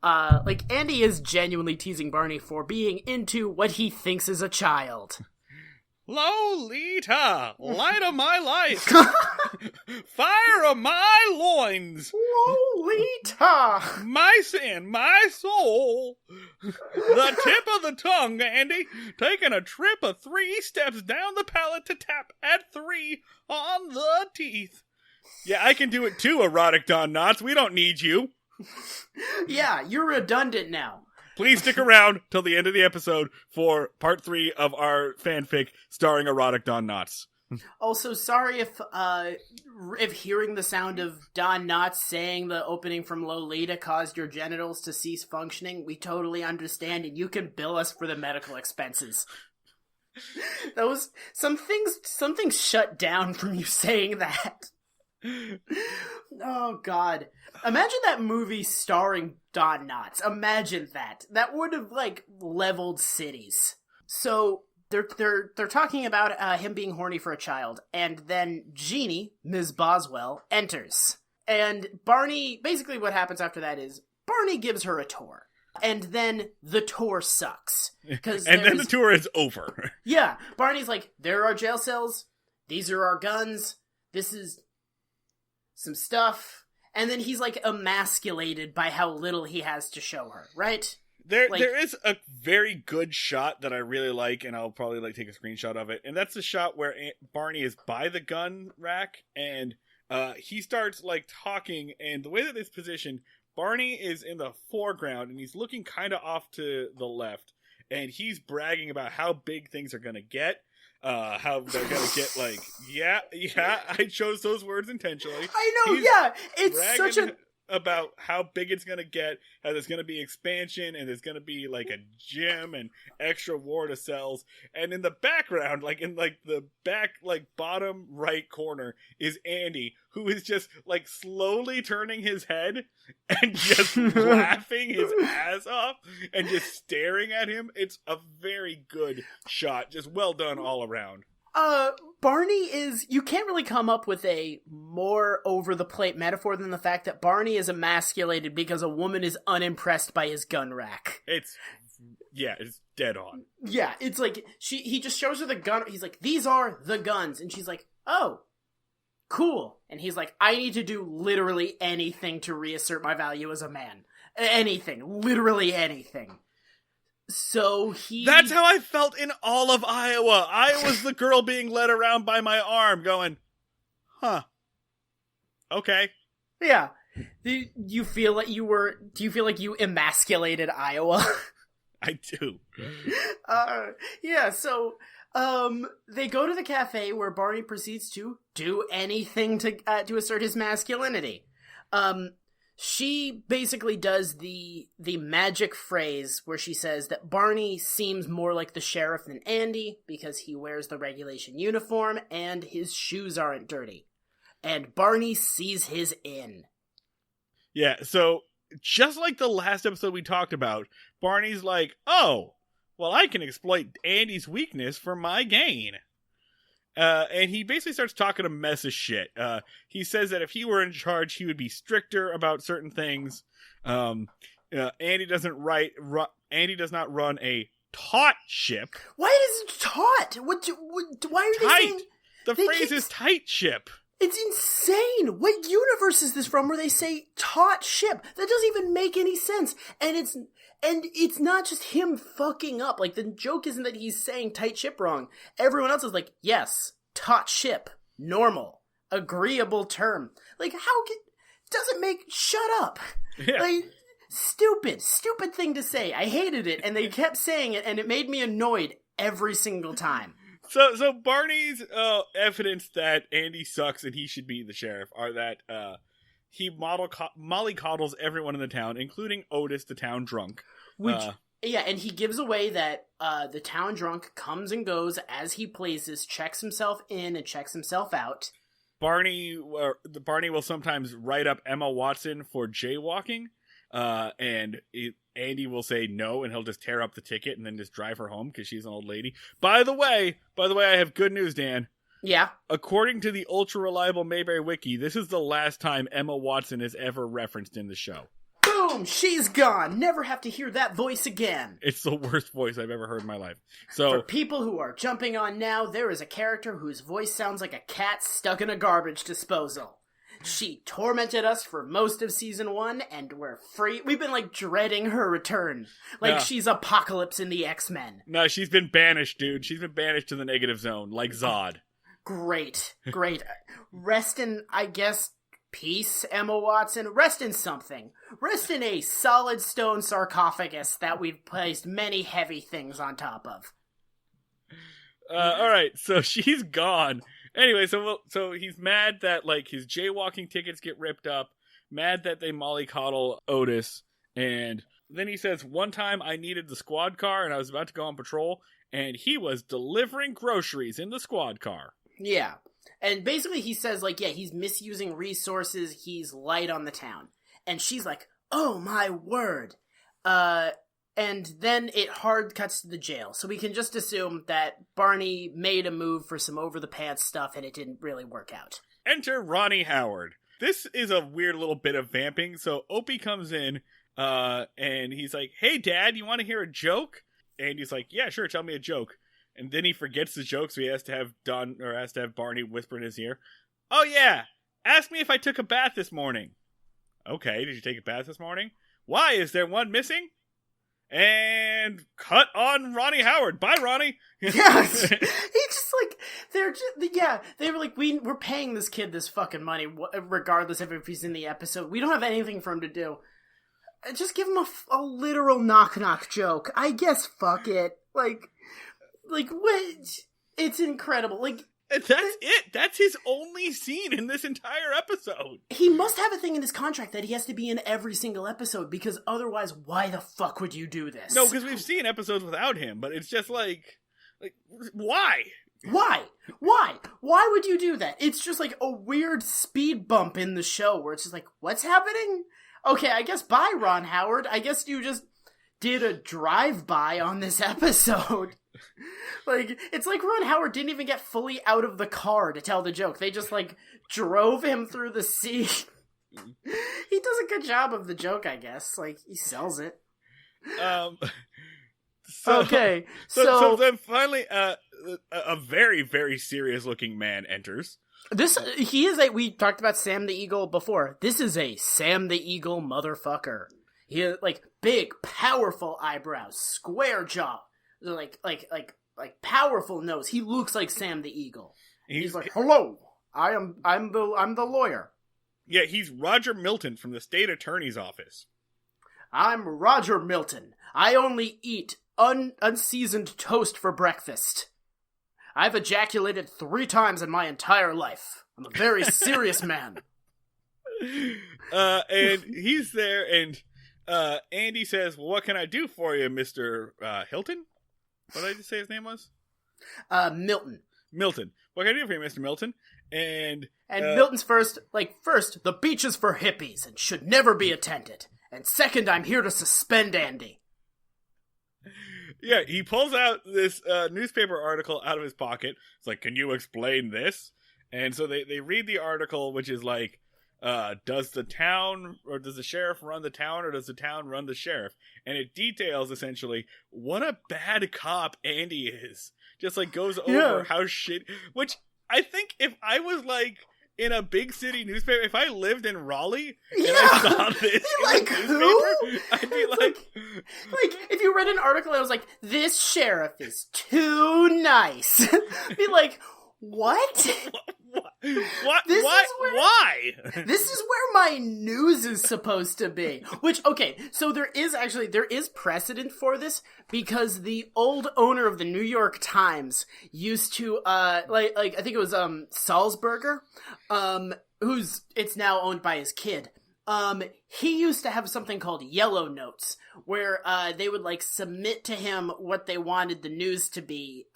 Speaker 2: Like Andy is genuinely teasing Barney for being into what he thinks is a child.
Speaker 1: Lolita, light of my life, fire of my loins,
Speaker 2: Lolita,
Speaker 1: my sin, my soul, the tip of the tongue, Andy, taking a trip of 3 steps down the palate to tap at 3 on the teeth. Yeah, I can do it too, Erotic Don Knotts. We don't need you.
Speaker 2: Yeah, you're redundant now.
Speaker 1: Please stick around till the end of the episode for part 3 of our fanfic starring Erotic Don Knotts.
Speaker 2: Also, sorry if hearing the sound of Don Knotts saying the opening from Lolita caused your genitals to cease functioning. We totally understand, and you can bill us for the medical expenses. Some things shut down from you saying that. Oh God. Imagine that movie starring Don Knotts. Imagine that. That would have like leveled cities. So they're talking about him being horny for a child, and then Jeannie, Ms. Boswell, enters. And Barney, basically what happens after that is Barney gives her a tour. And then the tour sucks.
Speaker 1: And then the tour is over.
Speaker 2: Yeah. Barney's like, there are jail cells. These are our guns. This is some stuff. And then he's like emasculated by how little he has to show her, right?
Speaker 1: There is a very good shot that I really like, and I'll probably like take a screenshot of it. And that's the shot where Barney is by the gun rack, and he starts like talking. And the way that it's positioned, Barney is in the foreground, and he's looking kind of off to the left, and he's bragging about how big things are gonna get. How they're gonna get like, yeah, I chose those words intentionally.
Speaker 2: I know, it's such a...
Speaker 1: about how big it's gonna get, how there's gonna be expansion, and there's gonna be like a gym and extra ward of cells. And in the background, like in like the back, like bottom right corner, is Andy, who is just like slowly turning his head and just laughing his ass off and just staring at him. It's a very good shot, just well done all around.
Speaker 2: Barney is... You can't really come up with a more over-the-plate metaphor than the fact that Barney is emasculated because a woman is unimpressed by his gun rack.
Speaker 1: It's dead on.
Speaker 2: Yeah, it's like, he just shows her the gun. He's like, these are the guns. And she's like, oh, cool. And he's like, I need to do literally anything to reassert my value as a man. Anything. Literally anything. So
Speaker 1: That's how I felt in all of Iowa. I was the girl being led around by my arm going, huh. Okay.
Speaker 2: Yeah. Do you feel like you emasculated Iowa?
Speaker 1: I do.
Speaker 2: Yeah, so they go to the cafe where Barney proceeds to do anything to assert his masculinity. She basically does the magic phrase where she says that Barney seems more like the sheriff than Andy because he wears the regulation uniform and his shoes aren't dirty. And Barney sees his in. Yeah, so just like the last episode we talked about, Barney's like, oh, well, I can exploit Andy's weakness for my gain. And he basically starts talking a mess of shit. He says that if he were in charge, he would be stricter about certain things. Andy does not run a
Speaker 1: taut ship.
Speaker 2: Why is it taut? Why are they saying...
Speaker 1: The phrase is tight ship.
Speaker 2: It's insane. What universe is this from where they say taut ship? That doesn't even make any sense. And it's not just him fucking up. Like, the joke isn't that he's saying tight ship wrong. Everyone else is like, yes, taut ship, normal, agreeable term. Like, shut up.
Speaker 1: Yeah.
Speaker 2: Like, stupid thing to say. I hated it, and they kept saying it, and it made me annoyed every single time.
Speaker 1: So Barney's evidence that Andy sucks and he should be the sheriff are that he mollycoddles everyone in the town, including Otis, the town drunk.
Speaker 2: Yeah, and he gives away that the town drunk comes and goes as he pleases, checks himself in and checks himself out.
Speaker 1: Barney will sometimes write up Emma Watson for jaywalking, and Andy will say no, and he'll just tear up the ticket and then just drive her home because she's an old lady. By the way, I have good news, Dan.
Speaker 2: Yeah?
Speaker 1: According to the ultra-reliable Mayberry Wiki, this is the last time Emma Watson is ever referenced in the show.
Speaker 2: Boom! She's gone! Never have to hear that voice again!
Speaker 1: It's the worst voice I've ever heard in my life. So,
Speaker 2: for people who are jumping on now, there is a character whose voice sounds like a cat stuck in a garbage disposal. She tormented us for most of season 1, and we're free. We've been, dreading her return. She's Apocalypse in the X-Men.
Speaker 1: No, she's been banished, dude. She's been banished to the negative zone, like Zod.
Speaker 2: Great. Rest in, I guess, peace, Emma Watson. Rest in something. Rest in a solid stone sarcophagus that we've placed many heavy things on top of.
Speaker 1: Alright, so she's gone. Anyway, so he's mad that, his jaywalking tickets get ripped up, mad that they mollycoddle Otis, and then he says, one time I needed the squad car and I was about to go on patrol, and he was delivering groceries in the squad car.
Speaker 2: Yeah. And basically he says, he's misusing resources, he's light on the town. And she's like, oh my word. And then it hard cuts to the jail. So we can just assume that Barney made a move for some over-the-pants stuff and it didn't really work out.
Speaker 1: Enter Ronnie Howard. This is a weird little bit of vamping. So Opie comes in and he's like, hey, Dad, you want to hear a joke? And he's like, yeah, sure, tell me a joke. And then he forgets the joke, so he has to have Barney whisper in his ear. Oh, yeah, ask me if I took a bath this morning. Okay, did you take a bath this morning? Why, is there one missing? And cut on Ronnie Howard. Bye, Ronnie.
Speaker 2: Yeah, he's just they were like, we're paying this kid this fucking money, regardless of if he's in the episode. We don't have anything for him to do. Just give him a literal knock-knock joke. I guess fuck it. What? It's incredible.
Speaker 1: That's it. That's his only scene in this entire episode.
Speaker 2: He must have a thing in his contract that he has to be in every single episode, because otherwise, why the fuck would you do this?
Speaker 1: No, because we've seen episodes without him, but it's just why?
Speaker 2: Why? Why would you do that? It's just a weird speed bump in the show where it's just what's happening? Okay, I guess bye, Ron Howard. I guess you just did a drive-by on this episode. It's like Ron Howard didn't even get fully out of the car to tell the joke. They just, drove him through the sea. He does a good job of the joke, I guess. He sells it. Okay,
Speaker 1: so then finally, a very, very serious-looking man enters.
Speaker 2: We talked about Sam the Eagle before. This is a Sam the Eagle motherfucker. He has, big, powerful eyebrows, square jaw, powerful nose. He looks like Sam the Eagle. He's like, hello, I'm the lawyer.
Speaker 1: Yeah, he's Roger Milton from the state attorney's office.
Speaker 2: I'm Roger Milton. I only eat unseasoned toast for breakfast. I've ejaculated 3 times in my entire life. I'm a very serious man.
Speaker 1: And he's there, and Andy says, well, what can I do for you, Mr. Hilton? What did I just say his name was?
Speaker 2: Milton.
Speaker 1: Milton. What can I do for you, Mr. Milton? And
Speaker 2: Milton's first, the beach is for hippies and should never be attended. And second, I'm here to suspend Andy.
Speaker 1: Yeah, he pulls out this newspaper article out of his pocket. It's like, can you explain this? And so they read the article, which is does the town, or does the sheriff run the town, or does the town run the sheriff? And it details, essentially, what a bad cop Andy is. Just, like, goes over how shit... Which, I think if I was, like, in a big city newspaper, if I lived in Raleigh, and I saw this
Speaker 2: like,
Speaker 1: in the newspaper, I'd be like...
Speaker 2: Like, if you read an article that was like, this sheriff is too nice, be like, what?
Speaker 1: What? Why?
Speaker 2: This is where my news is supposed to be. Which, okay, so there is precedent for this, because the old owner of the New York Times used to, I think it was, Salzberger, it's now owned by his kid. He used to have something called yellow notes, where, they would, like, submit to him what they wanted the news to be,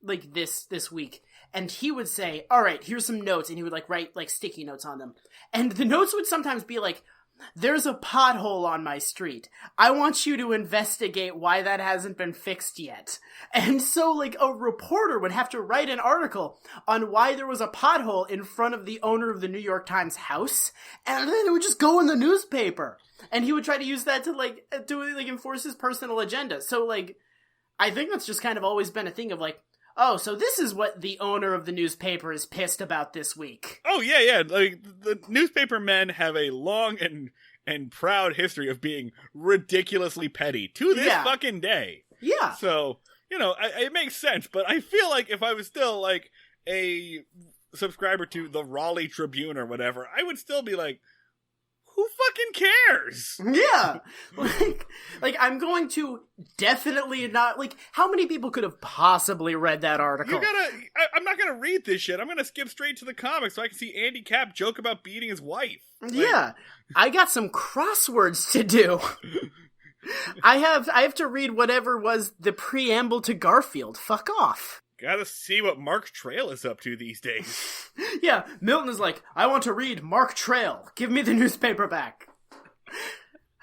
Speaker 2: like, this week. And he would say, all right, here's some notes. And he would, like, write, like, sticky notes on them. And the notes would sometimes be like, there's a pothole on my street. I want you to investigate why that hasn't been fixed yet. And so, like, a reporter would have to write an article on why there was a pothole in front of the owner of the New York Times house. And then it would just go in the newspaper. And he would try to use that to, like, enforce his personal agenda. So, like, I think that's just kind of always been a thing of, like, oh, so this is what the owner of the newspaper is pissed about this week.
Speaker 1: Oh, yeah. Like, the newspaper men have a long and proud history of being ridiculously petty to this fucking day.
Speaker 2: Yeah.
Speaker 1: So, it makes sense, but I feel like if I was still, like, a subscriber to the Raleigh Tribune or whatever, I would still be like, who fucking cares?
Speaker 2: Yeah. Like, I'm going to definitely not, like, how many people could have possibly read that article?
Speaker 1: I'm not gonna read this shit. I'm gonna skip straight to the comics so I can see Andy Capp joke about beating his wife.
Speaker 2: Yeah. I got some crosswords to do. I have to read whatever was the preamble to Garfield. Fuck off.
Speaker 1: Gotta see what Mark Trail is up to these days.
Speaker 2: Yeah, Milton is like, I want to read Mark Trail. Give me the newspaper back.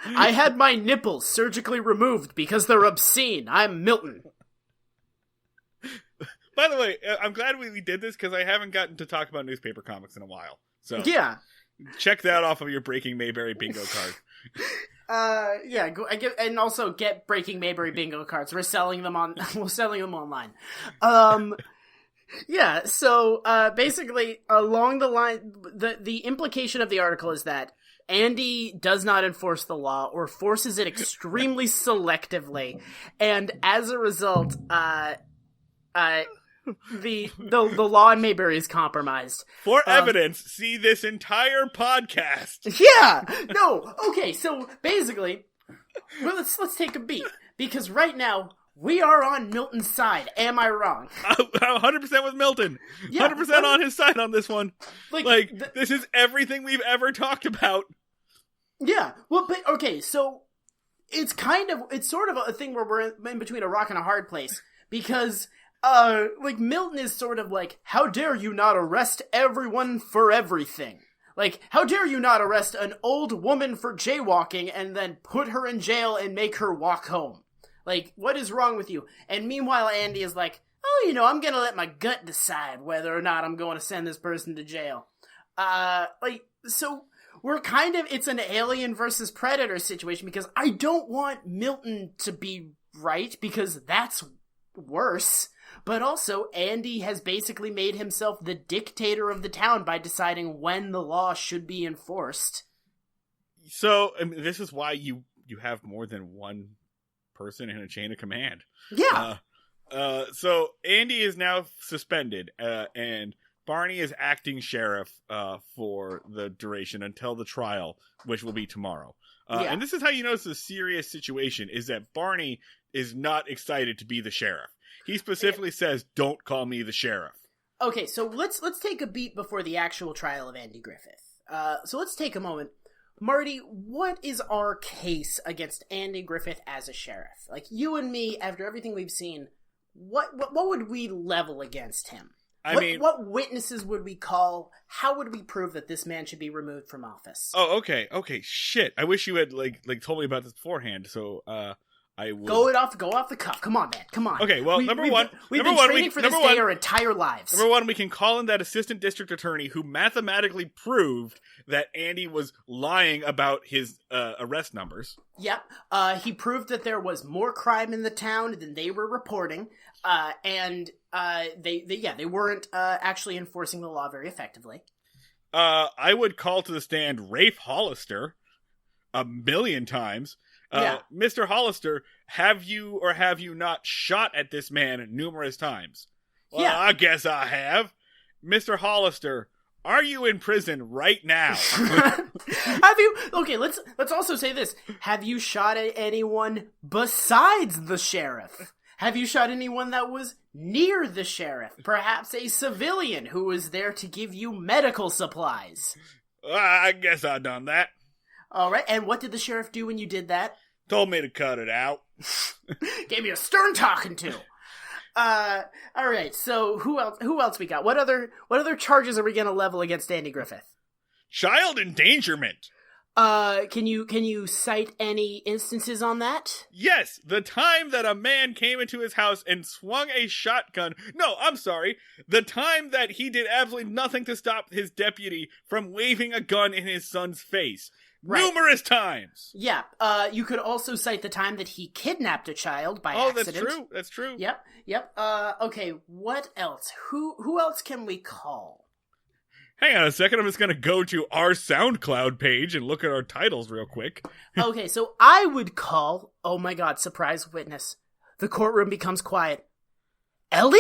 Speaker 2: I had my nipples surgically removed because they're obscene. I'm Milton.
Speaker 1: By the way, I'm glad we did this because I haven't gotten to talk about newspaper comics in a while. So
Speaker 2: yeah,
Speaker 1: check that off of your Breaking Mayberry bingo card.
Speaker 2: And also get Breaking Mayberry bingo cards. We're selling them online. Yeah, so basically along the line, the implication of the article is that Andy does not enforce the law or forces it extremely selectively, and as a result, the law in Mayberry is compromised.
Speaker 1: For evidence, see this entire podcast.
Speaker 2: Yeah! No, okay, so basically, well, let's take a beat, because right now, we are on Milton's side. Am I wrong?
Speaker 1: 100% with Milton. Yeah, 100% on his side on this one. This is everything we've ever talked about.
Speaker 2: Yeah, well, but, okay, so, it's sort of a thing where we're in between a rock and a hard place, because... Milton is sort of like, how dare you not arrest everyone for everything? Like, how dare you not arrest an old woman for jaywalking and then put her in jail and make her walk home? Like, what is wrong with you? And meanwhile, Andy is like, oh, I'm gonna let my gut decide whether or not I'm going to send this person to jail. So, we're it's an Alien versus Predator situation, because I don't want Milton to be right, because that's worse. But also, Andy has basically made himself the dictator of the town by deciding when the law should be enforced.
Speaker 1: So, this is why you have more than one person in a chain of command.
Speaker 2: Yeah.
Speaker 1: So, Andy is now suspended, and Barney is acting sheriff for the duration until the trial, which will be tomorrow. And this is how you know it's a serious situation, is that Barney is not excited to be the sheriff. He specifically says, don't call me the sheriff.
Speaker 2: Okay, so let's take a beat before the actual trial of Andy Griffith. So let's take a moment. Marty, what is our case against Andy Griffith as a sheriff? Like, you and me, after everything we've seen, what would we level against him? What witnesses would we call? How would we prove that this man should be removed from office?
Speaker 1: Oh, okay, shit. I wish you had, like told me about this beforehand, so, I would
Speaker 2: go off the cuff. Come on, man. Come on.
Speaker 1: Okay, well,
Speaker 2: we've been training for this day our entire lives.
Speaker 1: Number one, we can call in that assistant district attorney who mathematically proved that Andy was lying about his arrest numbers.
Speaker 2: Yep. He proved that there was more crime in the town than they were reporting, and they weren't actually enforcing the law very effectively.
Speaker 1: I would call to the stand Rafe Hollister 1,000,000 times. Mr. Hollister, have you or have you not shot at this man numerous times? Well,
Speaker 2: yeah.
Speaker 1: I guess I have. Mr. Hollister, are you in prison right now?
Speaker 2: Have you? Okay, let's also say this. Have you shot at anyone besides the sheriff? Have you shot anyone that was near the sheriff? Perhaps a civilian who was there to give you medical supplies?
Speaker 1: I guess I done that.
Speaker 2: All right, and what did the sheriff do when you did that?
Speaker 1: Told me to cut it out.
Speaker 2: Gave me a stern talking to. All right, so who else we got? What other charges are we going to level against Andy Griffith?
Speaker 1: Child endangerment.
Speaker 2: Can you cite any instances on that?
Speaker 1: Yes, the time that a man came into his house and swung a shotgun. No, I'm sorry. The time that he did absolutely nothing to stop his deputy from waving a gun in his son's face. Right. Numerous times.
Speaker 2: Yeah. You could also cite the time that he kidnapped a child by accident.
Speaker 1: Oh, that's true.
Speaker 2: Yep. Okay, what else? Who else can we call?
Speaker 1: Hang on a second, I'm just going to go to our SoundCloud page and look at our titles real quick.
Speaker 2: Okay, so I would call, oh my god, surprise witness. The courtroom becomes quiet. Ellie?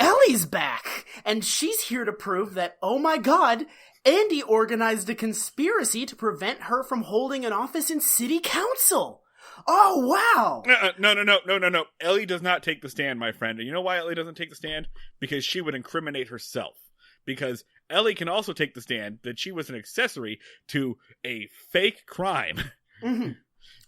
Speaker 2: Ellie's back! And she's here to prove that, oh my god, Andy organized a conspiracy to prevent her from holding an office in city council. Oh, wow!
Speaker 1: No. Ellie does not take the stand, my friend. And you know why Ellie doesn't take the stand? Because she would incriminate herself. Because Ellie can also take the stand that she was an accessory to a fake crime.
Speaker 2: Mm-hmm.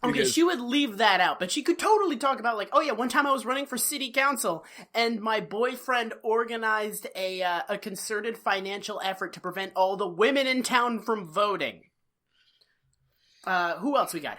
Speaker 2: Okay, she would leave that out, but she could totally talk about, like, oh yeah, one time I was running for city council, and my boyfriend organized a concerted financial effort to prevent all the women in town from voting. Who else we got?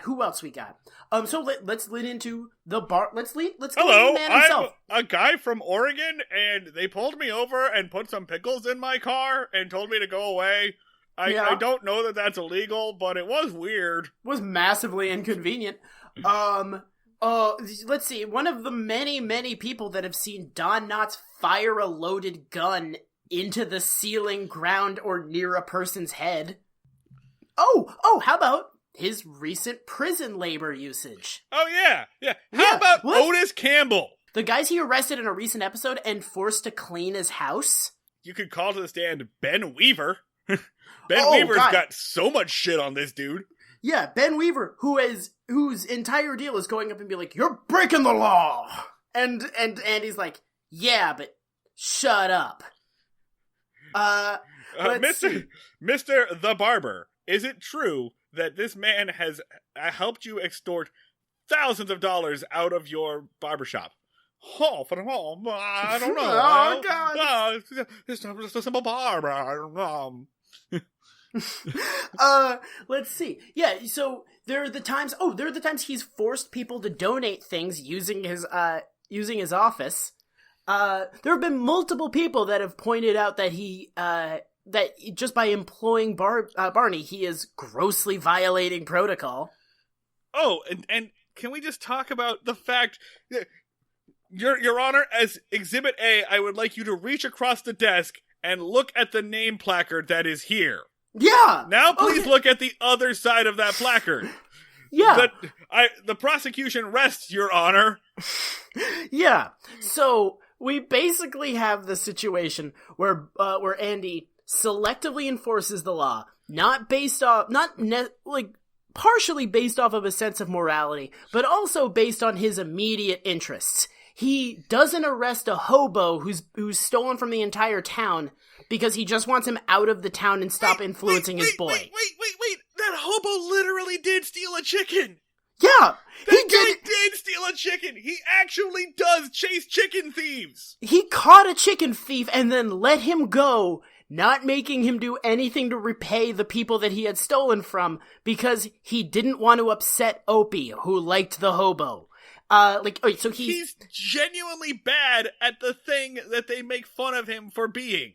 Speaker 2: So let's lead into the bar. Let's go to the man himself.
Speaker 1: I'm a guy from Oregon, and they pulled me over and put some pickles in my car and told me to go away. I don't know that that's illegal, but it was weird.
Speaker 2: It was massively inconvenient. Let's see. One of the many people that have seen Don Knotts fire a loaded gun into the ceiling, ground, or near a person's head. Oh, how about his recent prison labor usage?
Speaker 1: Oh, yeah. How about Otis Campbell?
Speaker 2: The guys he arrested in a recent episode and forced to clean his house?
Speaker 1: You could call to the stand Ben Weaver. Weaver's got so much shit on this dude.
Speaker 2: Yeah, Ben Weaver, whose entire deal is going up and be like, you're breaking the law! And Andy's like, yeah, but shut up.
Speaker 1: Mr. the Barber, is it true that this man has helped you extort thousands of dollars out of your barbershop? Oh, I don't know.
Speaker 2: Oh, God.
Speaker 1: It's just a simple barber.
Speaker 2: Let's see. Yeah, so there are the times he's forced people to donate things using his office. There have been multiple people that have pointed out that that just by employing Barney, he is grossly violating protocol.
Speaker 1: Oh, and can we just talk about the fact that, Your Honor, as Exhibit A, I would like you to reach across the desk and look at the name placard that is here.
Speaker 2: Yeah!
Speaker 1: Now please look at the other side of that placard.
Speaker 2: Yeah.
Speaker 1: The prosecution rests, Your Honor.
Speaker 2: Yeah. So we basically have the situation where Andy selectively enforces the law, partially based off of a sense of morality, but also based on his immediate interests. He doesn't arrest a hobo who's stolen from the entire town because he just wants him out of the town and stop influencing his boy.
Speaker 1: Wait. That hobo literally did steal a chicken.
Speaker 2: Yeah,
Speaker 1: he did steal a chicken. He actually does chase chicken thieves.
Speaker 2: He caught a chicken thief and then let him go, not making him do anything to repay the people that he had stolen from because he didn't want to upset Opie, who liked the hobo. So
Speaker 1: he's genuinely bad at the thing that they make fun of him for being.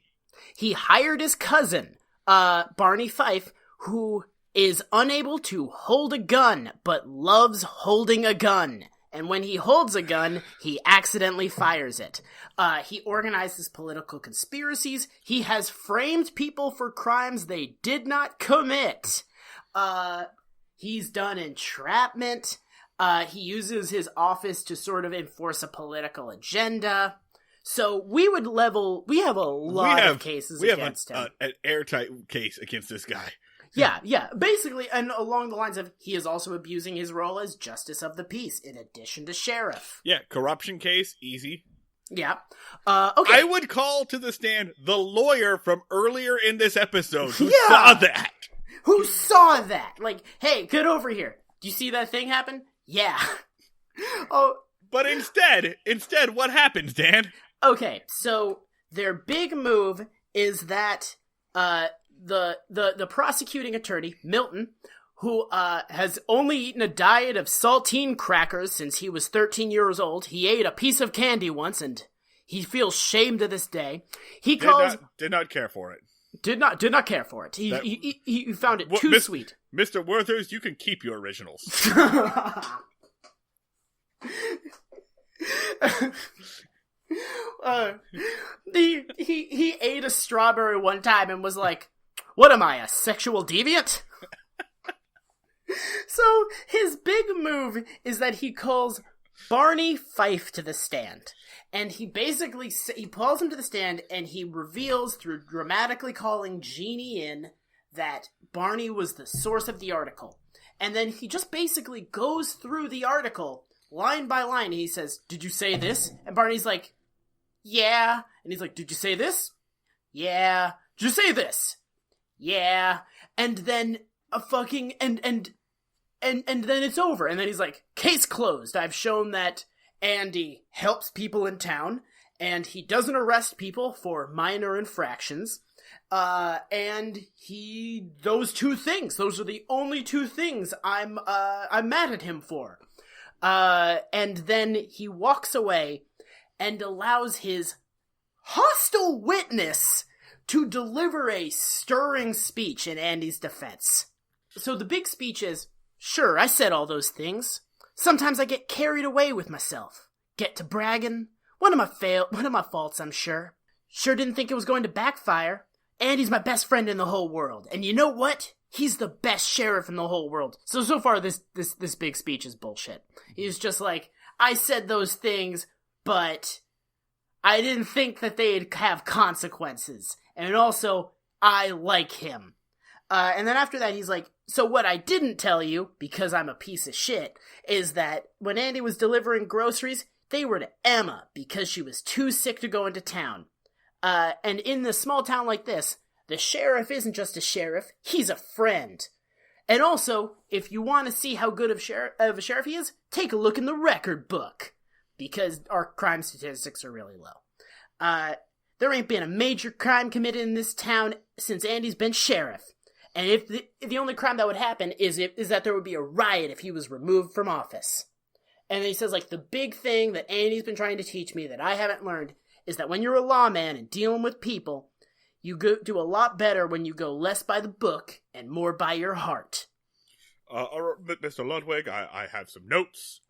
Speaker 2: He hired his cousin, Barney Fife, who is unable to hold a gun, but loves holding a gun. And when he holds a gun, he accidentally fires it. He organizes political conspiracies. He has framed people for crimes they did not commit. He's done entrapment. He uses his office to sort of enforce a political agenda. So we have a lot of cases against him.
Speaker 1: An airtight case against this guy.
Speaker 2: Yeah, basically, and along the lines of, he is also abusing his role as justice of the peace, in addition to sheriff.
Speaker 1: Yeah, corruption case, easy.
Speaker 2: Yeah. Okay.
Speaker 1: I would call to the stand the lawyer from earlier in this episode who saw that.
Speaker 2: Who saw that? Like, hey, get over here. Do you see that thing happen? Yeah.
Speaker 1: But instead, what happens, Dan?
Speaker 2: Okay, so their big move is that, the prosecuting attorney, Milton, who has only eaten a diet of saltine crackers since he was 13 years old. He ate a piece of candy once, and he feels shame to this day. He
Speaker 1: did not care for it.
Speaker 2: Did not care for it. He found it too sweet.
Speaker 1: Mr. Werthers, you can keep your originals.
Speaker 2: He ate a strawberry one time and was like, "What am I, a sexual deviant?" So his big move is that he calls Barney Fife to the stand. And he basically, he calls him to the stand and he reveals through dramatically calling Jeannie in that Barney was the source of the article. And then he just basically goes through the article line by line. And he says, "Did you say this?" And Barney's like, "Yeah." And he's like, "Did you say this?" "Yeah." "Did you say this?" "Yeah." And then and then it's over. And then he's like, "Case closed. I've shown that Andy helps people in town, and he doesn't arrest people for minor infractions. And those two things, those are the only two things I'm mad at him for." And then he walks away and allows his hostile witness to deliver a stirring speech in Andy's defense. So the big speech is, "Sure, I said all those things. Sometimes I get carried away with myself. Get to bragging. One of my faults, I'm sure. Sure didn't think it was going to backfire. Andy's my best friend in the whole world. And you know what? He's the best sheriff in the whole world." So far this big speech is bullshit. He's just like, "I said those things, but I didn't think that they'd have consequences. And also, I like him." And then after that, he's like, "So what I didn't tell you, because I'm a piece of shit, is that when Andy was delivering groceries, they were to Emma because she was too sick to go into town. And in a small town like this, the sheriff isn't just a sheriff, he's a friend. And also, if you want to see how good of a sheriff he is, take a look in the record book, because our crime statistics are really low. There ain't been a major crime committed in this town since Andy's been sheriff. And if the only crime that would happen is that there would be a riot if he was removed from office." And then he says, like, the big thing that Andy's been trying to teach me that I haven't learned is that when you're a lawman and dealing with people, you do a lot better when you go less by the book and more by your heart.
Speaker 1: Mr. Ludwig, I have some notes.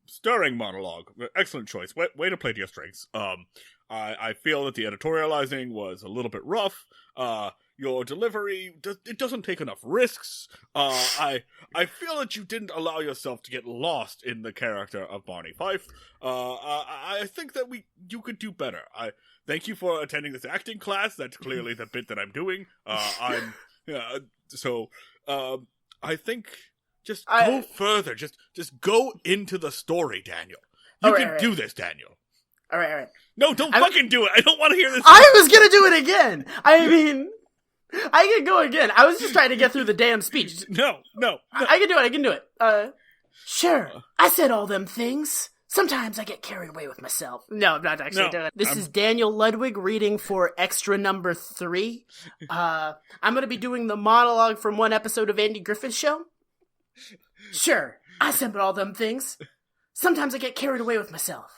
Speaker 1: Stirring monologue. Excellent choice. Way to play to your strengths. I feel that the editorializing was a little bit rough. Your delivery, it doesn't take enough risks. I feel that you didn't allow yourself to get lost in the character of Barney Fife. I think that you could do better. I thank you for attending this acting class. That's clearly the bit that I'm doing. I think just go further. Just go into the story, Daniel. You can do this, Daniel.
Speaker 2: All right.
Speaker 1: No, don't fucking do it. I don't want to hear this.
Speaker 2: I was gonna do it again. I mean, I can go again. I was just trying to get through the damn speech.
Speaker 1: No.
Speaker 2: I can do it. Sure. I said all them things. Sometimes I get carried away with myself. No, I'm not actually doing it. This is Daniel Ludwig reading for extra number 3. I'm gonna be doing the monologue from one episode of Andy Griffith's show. Sure. I said all them things. Sometimes I get carried away with myself.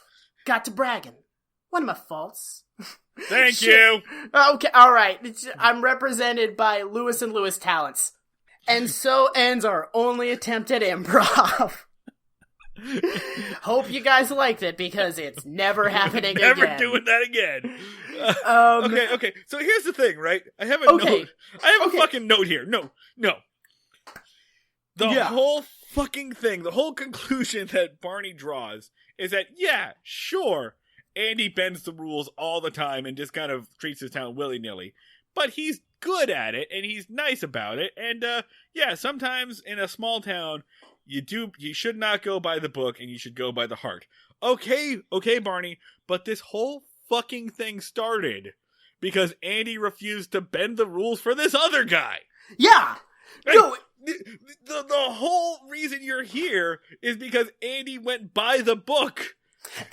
Speaker 2: Got to bragging. One of my faults.
Speaker 1: Thank you.
Speaker 2: Okay, alright. I'm represented by Lewis and Lewis talents. And so ends our only attempt at improv. Hope you guys liked it, because it's never happening again.
Speaker 1: Never doing that again. Okay. So here's the thing, right? I have a note. I have a fucking note here. No. The whole fucking thing, the whole conclusion that Barney draws is that, yeah, sure, Andy bends the rules all the time and just kind of treats his town willy-nilly. But he's good at it, and he's nice about it. And, yeah, sometimes in a small town, you should not go by the book, and you should go by the heart. Okay, Barney, but this whole fucking thing started because Andy refused to bend the rules for this other guy.
Speaker 2: Yeah!
Speaker 1: Right? No, the whole reason you're here is because Andy went by the book.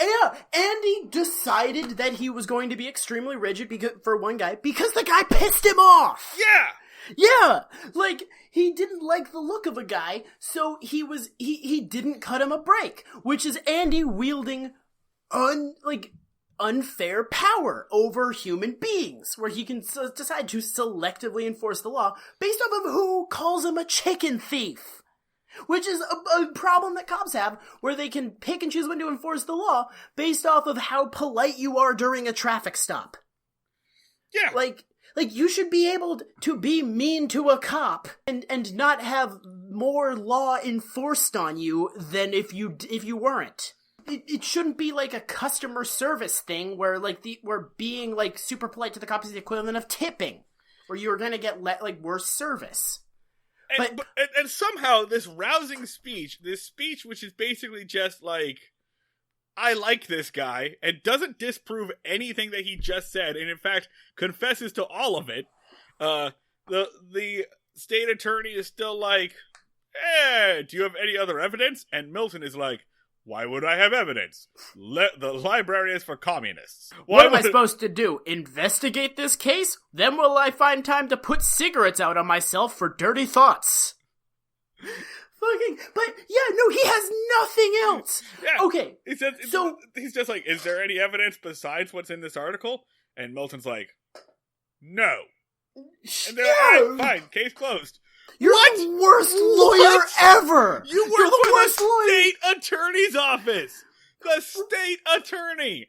Speaker 2: Yeah, Andy decided that he was going to be extremely rigid for one guy because the guy pissed him off. Yeah, like, he didn't like the look of a guy, so he didn't cut him a break, which is Andy wielding unfair power over human beings, where he can decide to selectively enforce the law based off of who calls him a chicken thief. Which is a problem that cops have, where they can pick and choose when to enforce the law based off of how polite you are during a traffic stop.
Speaker 1: Yeah.
Speaker 2: Like you should be able to be mean to a cop and not have more law enforced on you than if you weren't. It shouldn't be like a customer service thing where where being like super polite to the cops is the equivalent of tipping, where you're gonna get worse service.
Speaker 1: And somehow this rousing speech, which is basically just like, I like this guy, and doesn't disprove anything that he just said, and in fact confesses to all of it. The state attorney is still like, do you have any other evidence? And Milton is like, why would I have evidence? The library is for communists.
Speaker 2: What am I supposed to do? Investigate this case? Then will I find time to put cigarettes out on myself for dirty thoughts? But yeah, no, he has nothing else.
Speaker 1: Yeah.
Speaker 2: Okay,
Speaker 1: he's just like, is there any evidence besides what's in this article? And Milton's like, no. And they're like, all right, fine, case closed.
Speaker 2: You're the worst lawyer ever!
Speaker 1: You work for the state attorney's office! The state attorney!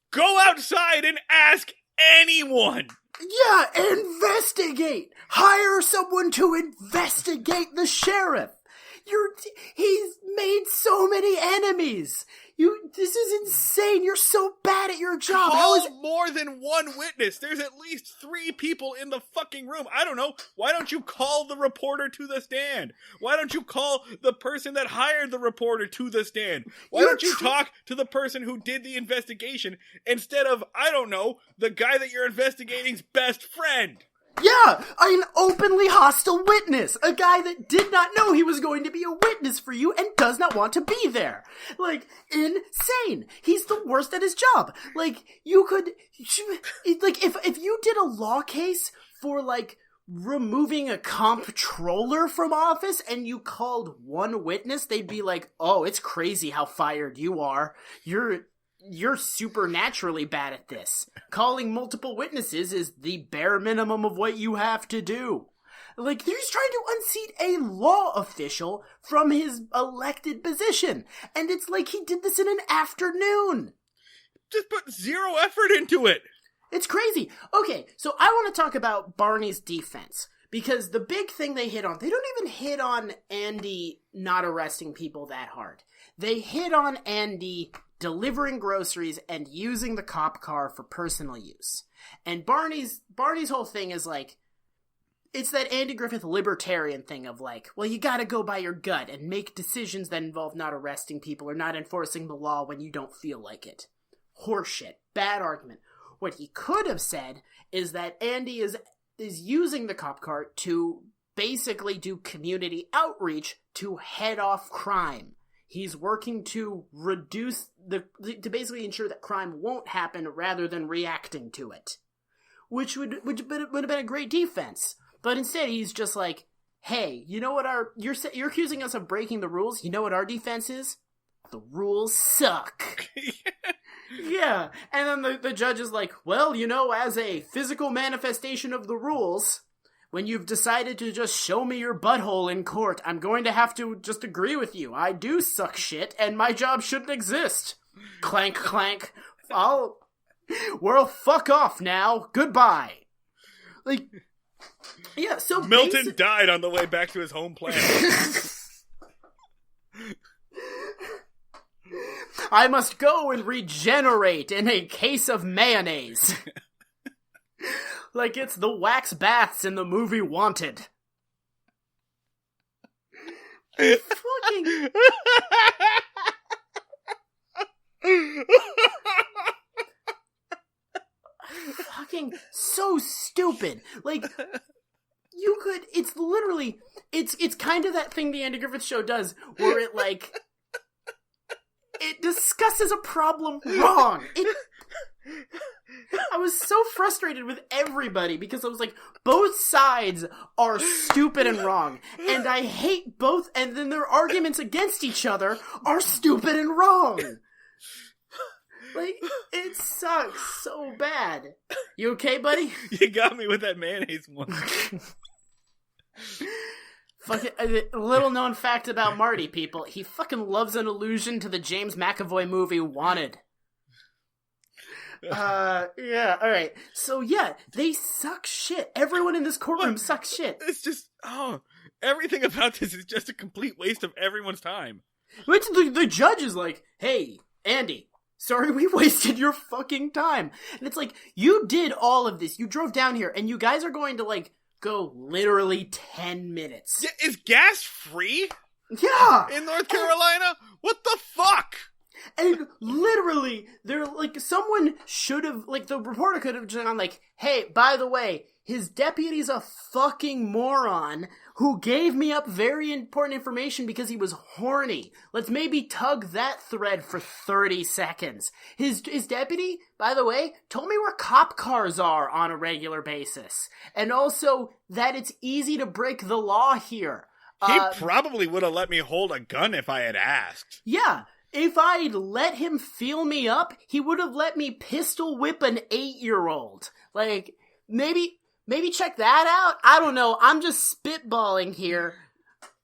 Speaker 1: Go outside and ask anyone!
Speaker 2: Yeah, investigate! Hire someone to investigate the sheriff! He's made so many enemies! This is insane! You're so bad at your job!
Speaker 1: Call more than one witness! There's at least 3 people in the fucking room! I don't know! Why don't you call the reporter to the stand? Why don't you call the person that hired the reporter to the stand? Why don't you talk to the person who did the investigation instead of, I don't know, the guy that you're investigating's best friend?
Speaker 2: Yeah, an openly hostile witness. A guy that did not know he was going to be a witness for you and does not want to be there. Insane. He's the worst at his job. You could, if you did a law case for, removing a comptroller from office and you called one witness, they'd be like, oh, it's crazy how fired you are. You're supernaturally bad at this. Calling multiple witnesses is the bare minimum of what you have to do. He's trying to unseat a law official from his elected position. And it's like he did this in an afternoon.
Speaker 1: Just put zero effort into it.
Speaker 2: It's crazy. Okay, so I want to talk about Barney's defense. Because the big thing they hit on, they don't even hit on Andy not arresting people that hard. They hit on Andy delivering groceries and using the cop car for personal use. And Barney's whole thing is it's that Andy Griffith libertarian thing of well, you gotta go by your gut and make decisions that involve not arresting people or not enforcing the law when you don't feel like it. Horseshit. Bad argument. What he could have said is that Andy is using the cop car to basically do community outreach to head off crime. He's working to reduce to basically ensure that crime won't happen rather than reacting to it. Which would have been a great defense. But instead he's just like, hey, you know what you're accusing us of breaking the rules. You know what our defense is? The rules suck. Yeah. And then the judge is like, well, you know, as a physical manifestation of the rules, when you've decided to just show me your butthole in court, I'm going to have to just agree with you. I do suck shit, and my job shouldn't exist. Clank, clank. Well, fuck off now. Goodbye. Like, yeah, so
Speaker 1: Milton died on the way back to his home planet.
Speaker 2: I must go and regenerate in a case of mayonnaise. Like it's the wax baths in the movie Wanted. Fucking... Fucking so stupid. Like, you could... It's literally... It's kind of that thing the Andy Griffith Show does, where it, like... It discusses a problem wrong. I was so frustrated with everybody because I was like, both sides are stupid and wrong. And I hate both, and then their arguments against each other are stupid and wrong. Like, it sucks so bad. You okay, buddy?
Speaker 1: You got me with that mayonnaise one.
Speaker 2: Fucking a little known fact about Marty, people. He fucking loves an allusion to the James McAvoy movie Wanted. Yeah, alright. So yeah, they suck shit. Everyone in this courtroom sucks shit.
Speaker 1: It's just, everything about this is just a complete waste of everyone's time.
Speaker 2: Which the judge is like, hey, Andy, sorry we wasted your fucking time. And it's like, you did all of this. You drove down here, and you guys are going to, like, go literally 10 minutes.
Speaker 1: Yeah, is gas free?
Speaker 2: Yeah!
Speaker 1: In North Carolina? What the fuck?
Speaker 2: And literally, they're like, someone should have, like, the reporter could have just gone like, hey, by the way, his deputy's a fucking moron who gave me up very important information because he was horny. Let's maybe tug that thread for 30 seconds. His deputy, by the way, told me where cop cars are on a regular basis. And also that it's easy to break the law here.
Speaker 1: He probably would have let me hold a gun if I had asked.
Speaker 2: Yeah. If I'd let him feel me up, he would have let me pistol whip an 8-year-old. Like, maybe check that out? I don't know. I'm just spitballing here.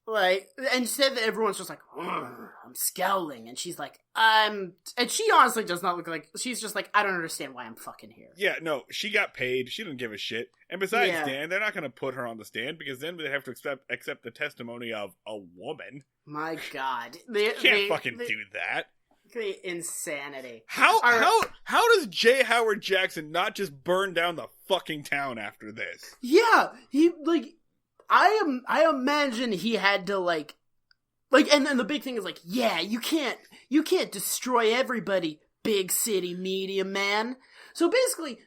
Speaker 2: Like, and instead everyone's just like, I'm scowling. And she's like, and she honestly does not look like, she's just like, I don't understand why I'm fucking here.
Speaker 1: Yeah, no, she got paid. She didn't give a shit. And besides, Dan, they're not going to put her on the stand because then they have to accept the testimony of a woman.
Speaker 2: My God.
Speaker 1: They can't fucking do that.
Speaker 2: Insanity.
Speaker 1: How does J. Howard Jackson not just burn down the fucking town after this?
Speaker 2: Yeah, he, like, I imagine he had to, like, and then the big thing is, like, yeah, you can't destroy everybody, big city media man. So basically,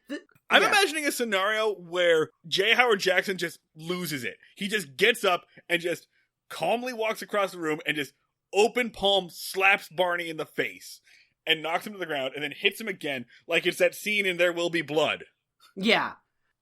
Speaker 1: I'm imagining a scenario where J. Howard Jackson just loses it. He just gets up and just calmly walks across the room and just open palm slaps Barney in the face and knocks him to the ground and then hits him again like it's that scene in There Will Be Blood.
Speaker 2: Yeah.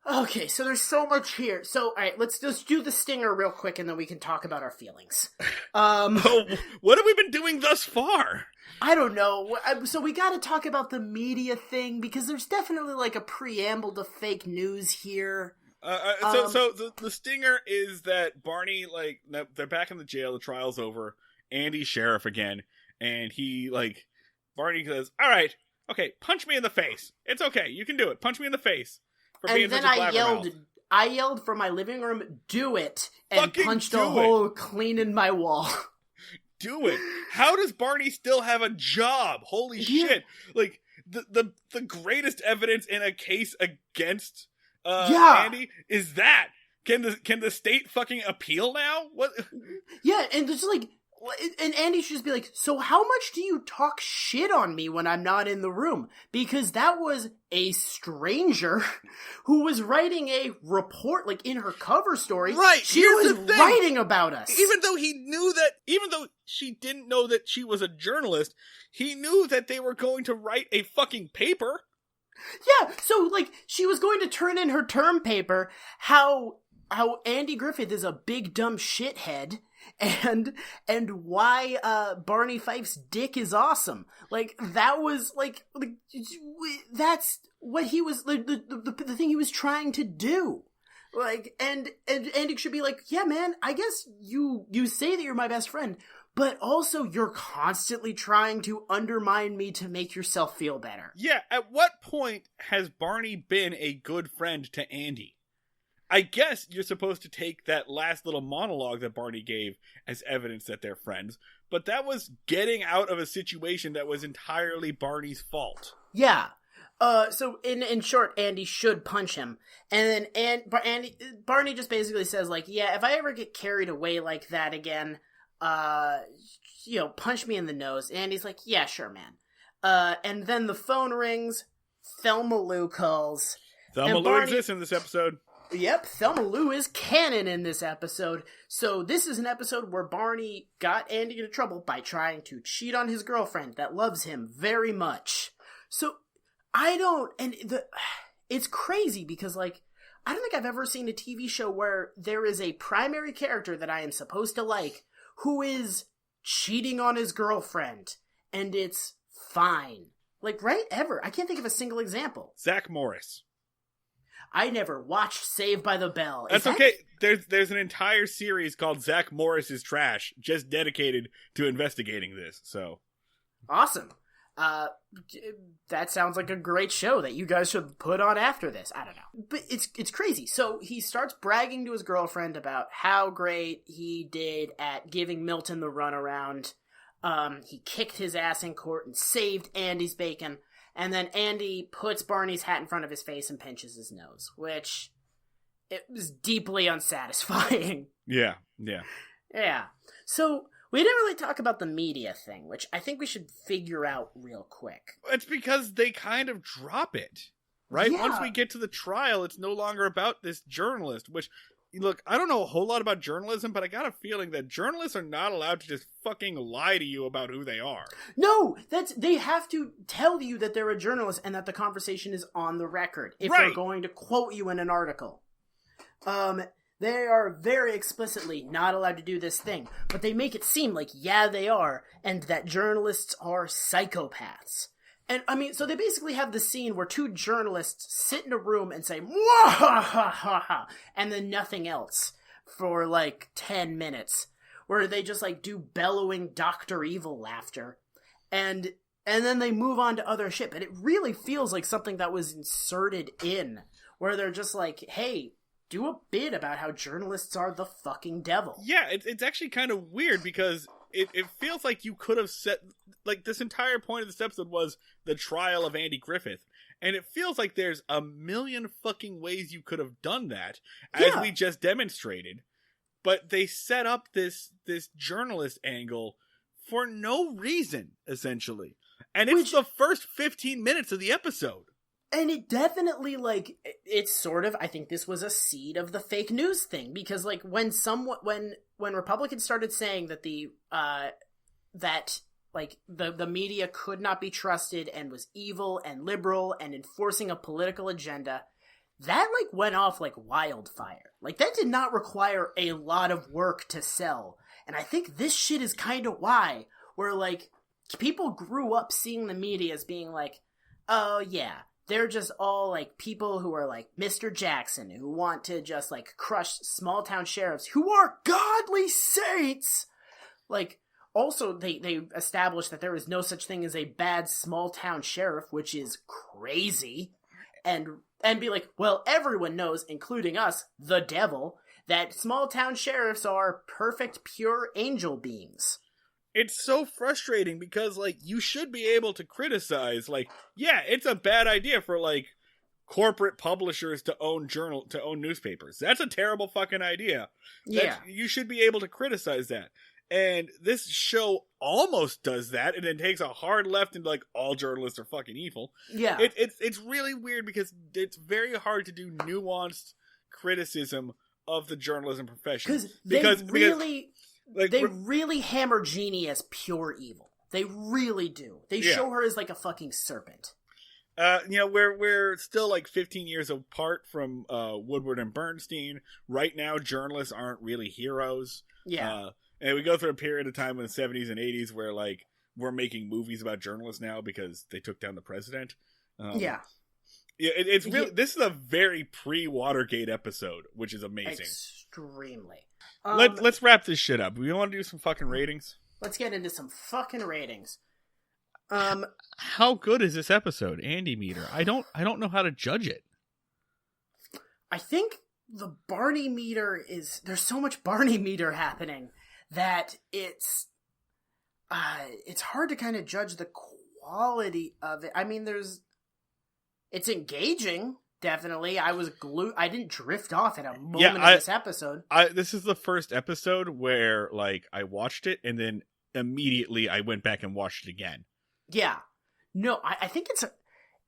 Speaker 2: Okay, so there's so much here. So, alright, let's just do the stinger real quick and then we can talk about our feelings.
Speaker 1: What have we been doing thus far?
Speaker 2: I don't know. So we gotta talk about the media thing because there's definitely like a preamble to fake news here.
Speaker 1: So the stinger is that Barney, like, they're back in the jail, the trial's over, Andy's sheriff again, and Barney says, alright, okay, punch me in the face. It's okay, you can do it. Punch me in the face.
Speaker 2: And then I yelled from my living room, do it, and
Speaker 1: fucking
Speaker 2: punched a hole clean in my wall.
Speaker 1: Do it. How does Barney still have a job? Holy shit. Like, the greatest evidence in a case against Andy is that. Can the state fucking appeal now? What?
Speaker 2: Yeah, and it's like, and Andy should just be like, so how much do you talk shit on me when I'm not in the room? Because that was a stranger who was writing a report, like, in her cover story.
Speaker 1: Right,
Speaker 2: she was writing about us.
Speaker 1: Even though she didn't know that she was a journalist, he knew that they were going to write a fucking paper.
Speaker 2: Yeah, so, like, she was going to turn in her term paper how how Andy Griffith is a big dumb shithead, and why Barney Fife's dick is awesome. Like, that was like that's what he was, the thing he was trying to do. Like, and Andy should be like, yeah, man, I guess you say that you're my best friend, but also you're constantly trying to undermine me to make yourself feel better.
Speaker 1: Yeah, at what point has Barney been a good friend to Andy? I guess you're supposed to take that last little monologue that Barney gave as evidence that they're friends, but that was getting out of a situation that was entirely Barney's fault.
Speaker 2: Yeah. So in short, Andy should punch him, and then Barney just basically says, like, yeah, if I ever get carried away like that again, punch me in the nose. And Andy's like, yeah, sure, man. And then the phone rings. Thelma Lou calls.
Speaker 1: Thelma Lou exists in this episode.
Speaker 2: Yep, Thelma Lou is canon in this episode. So this is an episode where Barney got Andy into trouble by trying to cheat on his girlfriend that loves him very much. So it's crazy because, like, I don't think I've ever seen a TV show where there is a primary character that I am supposed to like who is cheating on his girlfriend, and it's fine. Like, right? Ever. I can't think of a single example.
Speaker 1: Zach Morris.
Speaker 2: I never watched Saved by the Bell.
Speaker 1: That's okay. There's an entire series called Zach Morris is Trash, just dedicated to investigating this, so.
Speaker 2: Awesome. That sounds like a great show that you guys should put on after this. I don't know. But it's crazy. So he starts bragging to his girlfriend about how great he did at giving Milton the runaround. He kicked his ass in court and saved Andy's bacon. And then Andy puts Barney's hat in front of his face and pinches his nose, which it was deeply unsatisfying.
Speaker 1: Yeah.
Speaker 2: Yeah. So we didn't really talk about the media thing, which I think we should figure out real quick.
Speaker 1: It's because they kind of drop it, right?
Speaker 2: Yeah.
Speaker 1: Once we get to the trial, it's no longer about this journalist, which, look, I don't know a whole lot about journalism, but I got a feeling that journalists are not allowed to just fucking lie to you about who they are.
Speaker 2: No, they have to tell you that they're a journalist and that the conversation is on the record if
Speaker 1: Right.
Speaker 2: they're going to quote you in an article. They are very explicitly not allowed to do this thing, but they make it seem like, yeah, they are, and that journalists are psychopaths. And, I mean, so they basically have the scene where two journalists sit in a room and say, "Mwahahaha," and then nothing else for, like, 10 minutes, where they just, like, do bellowing Dr. Evil laughter. And then they move on to other shit, but it really feels like something that was inserted in, where they're just like, hey, do a bit about how journalists are the fucking devil.
Speaker 1: Yeah, it's actually kind of weird because it feels like you could have set, like, this entire point of this episode was the trial of Andy Griffith. And it feels like there's a million fucking ways you could have done that, as we just demonstrated. But they set up this journalist angle for no reason, essentially. And it's the first 15 minutes of the episode.
Speaker 2: And it definitely, like, it's sort of, I think this was a seed of the fake news thing, because, like, when Republicans started saying that the media could not be trusted and was evil and liberal and enforcing a political agenda, that, like, went off like wildfire. Like, that did not require a lot of work to sell. And I think this shit is kind of why, where, like, people grew up seeing the media as being like, oh, yeah, they're just all, like, people who are, like, Mr. Jackson, who want to just, like, crush small-town sheriffs who are godly saints. Like, also, they established that there is no such thing as a bad small-town sheriff, which is crazy. And be like, well, everyone knows, including us, the devil, that small-town sheriffs are perfect, pure angel beings.
Speaker 1: It's so frustrating because, like, you should be able to criticize, like, yeah, it's a bad idea for, like, corporate publishers to own newspapers. That's a terrible fucking idea.
Speaker 2: Yeah.
Speaker 1: You should be able to criticize that. And this show almost does that, and then takes a hard left and, like, all journalists are fucking evil.
Speaker 2: Yeah.
Speaker 1: It's really weird because it's very hard to do nuanced criticism of the journalism profession. Because
Speaker 2: they really hammer Jeannie as pure evil. They really do. They show her as, like, a fucking serpent.
Speaker 1: We're still like 15 years apart from Woodward and Bernstein. Right now, journalists aren't really heroes.
Speaker 2: Yeah.
Speaker 1: And we go through a period of time in the 70s and 80s where like we're making movies about journalists now because they took down the president. It's really this is a very pre-Watergate episode, which is amazing.
Speaker 2: Extremely.
Speaker 1: Let's wrap this shit up. We want to do some fucking ratings.
Speaker 2: Let's get into some fucking ratings.
Speaker 1: How good is this episode, Andy Meter? I don't know how to judge it.
Speaker 2: I think the Barney meter there's so much Barney meter happening that it's hard to kind of judge the quality of it. I mean, it's engaging, definitely. I didn't drift off at a moment of this episode.
Speaker 1: This is the first episode where like I watched it and then immediately I went back and watched it again.
Speaker 2: Yeah. No, I think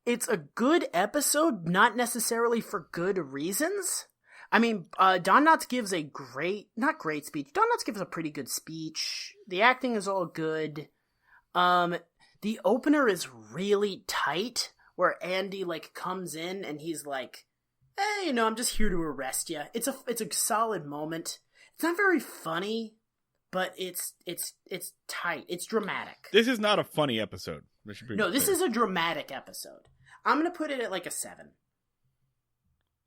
Speaker 2: it's a good episode, not necessarily for good reasons. I mean, Don Knotts gives not great speech. Don Knotts gives a pretty good speech. The acting is all good. The opener is really tight, where Andy like comes in and he's like, "Hey, I'm just here to arrest you." It's a solid moment. It's not very funny, but it's tight. It's dramatic.
Speaker 1: This is not a funny episode.
Speaker 2: This is a dramatic episode. I'm gonna put it at like a 7.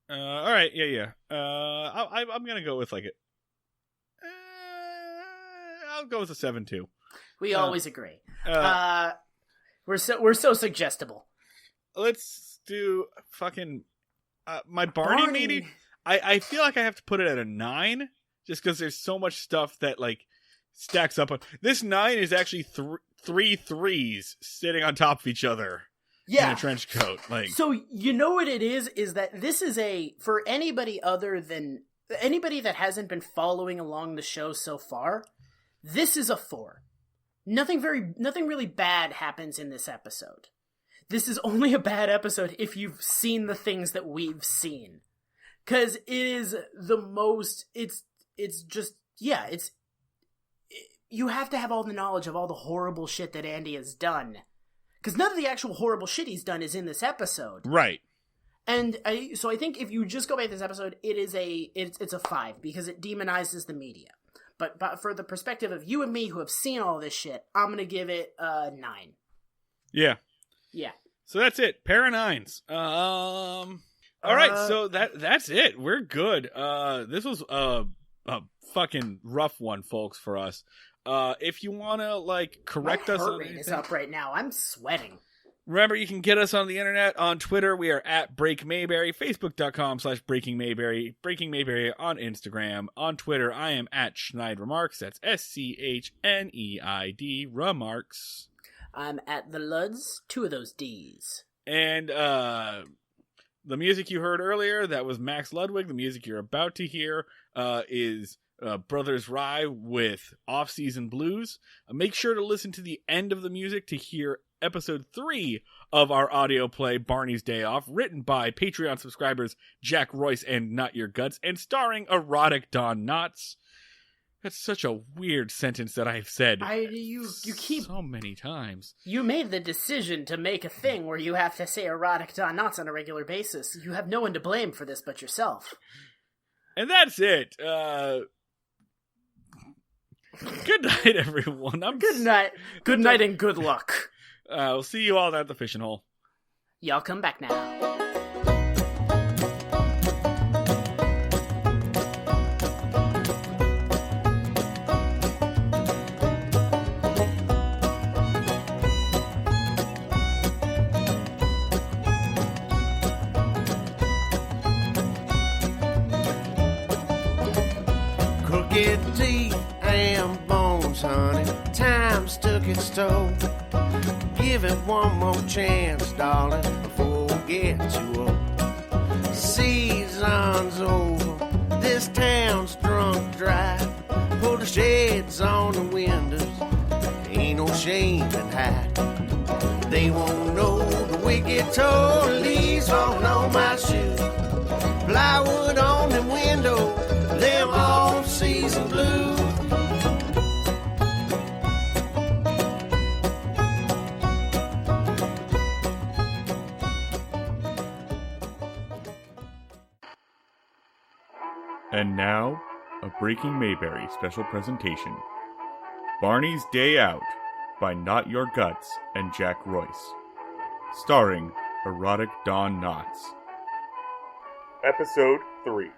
Speaker 1: All right, yeah. I'm gonna go with like it. I'll go with a 7 too.
Speaker 2: We always agree. We're so suggestible.
Speaker 1: Let's do fucking my Barney meeting. I feel like I have to put it at a 9 just because there's so much stuff that like stacks up. This 9 is actually three threes sitting on top of each other.
Speaker 2: Yeah.
Speaker 1: In a trench coat. Like,
Speaker 2: so you know what it is that this is for anybody other than anybody that hasn't been following along the show so far, this is a 4. Nothing really bad happens in this episode. This is only a bad episode if you've seen the things that we've seen. 'Cause it is the most, you have to have all the knowledge of all the horrible shit that Andy has done. Because none of the actual horrible shit he's done is in this episode.
Speaker 1: Right.
Speaker 2: And so I think if you just go by this episode, it's a 5 because it demonizes the media. But for the perspective of you and me who have seen all this shit, I'm going to give it a 9.
Speaker 1: Yeah.
Speaker 2: Yeah.
Speaker 1: So that's it. Pair of 9s. All right. So that's it. We're good. This was a fucking rough one, folks, for us. If you want to like correct us,
Speaker 2: my heart rate is up right now. I'm sweating.
Speaker 1: Remember, you can get us on the internet. On Twitter, we are at Break Mayberry. Facebook.com/Breaking Mayberry. Breaking Mayberry on Instagram. On Twitter, I am at Schneid Remarks. That's SCHNEID Remarks.
Speaker 2: I'm at the Luds. 2 of those D's.
Speaker 1: And the music you heard earlier, that was Max Ludwig. The music you're about to hear is Brothers Rye with Off-Season Blues. Make sure to listen to the end of the music to hear episode 3 of our audio play, Barney's Day Off, written by Patreon subscribers Jack Royce and Not Your Guts, and starring Erotic Don Knotts. That's such a weird sentence that I've said
Speaker 2: you keep
Speaker 1: so many times.
Speaker 2: You made the decision to make a thing where you have to say Erotic Don Knotts on a regular basis. You have no one to blame for this but yourself.
Speaker 1: And that's it. Good night, everyone.
Speaker 2: Good night. Good night and good luck.
Speaker 1: We'll see you all at the fishing hole.
Speaker 2: Y'all come back now.
Speaker 3: Crooked teeth and bones, honey. Time's took its toll. Give it one more chance, darling, before we get too old. Season's over. This town's drunk dry. Pull the shades on the windows. Ain't no shame in hiding. They won't know the wicked toll. Leaves falling on my shoes. Plywood on the window. Them off-season blues.
Speaker 1: And now, a Breaking Mayberry special presentation. Barney's Day Out by Not Your Guts and Jack Royce. Starring Erotic Don Knotts. Episode 3.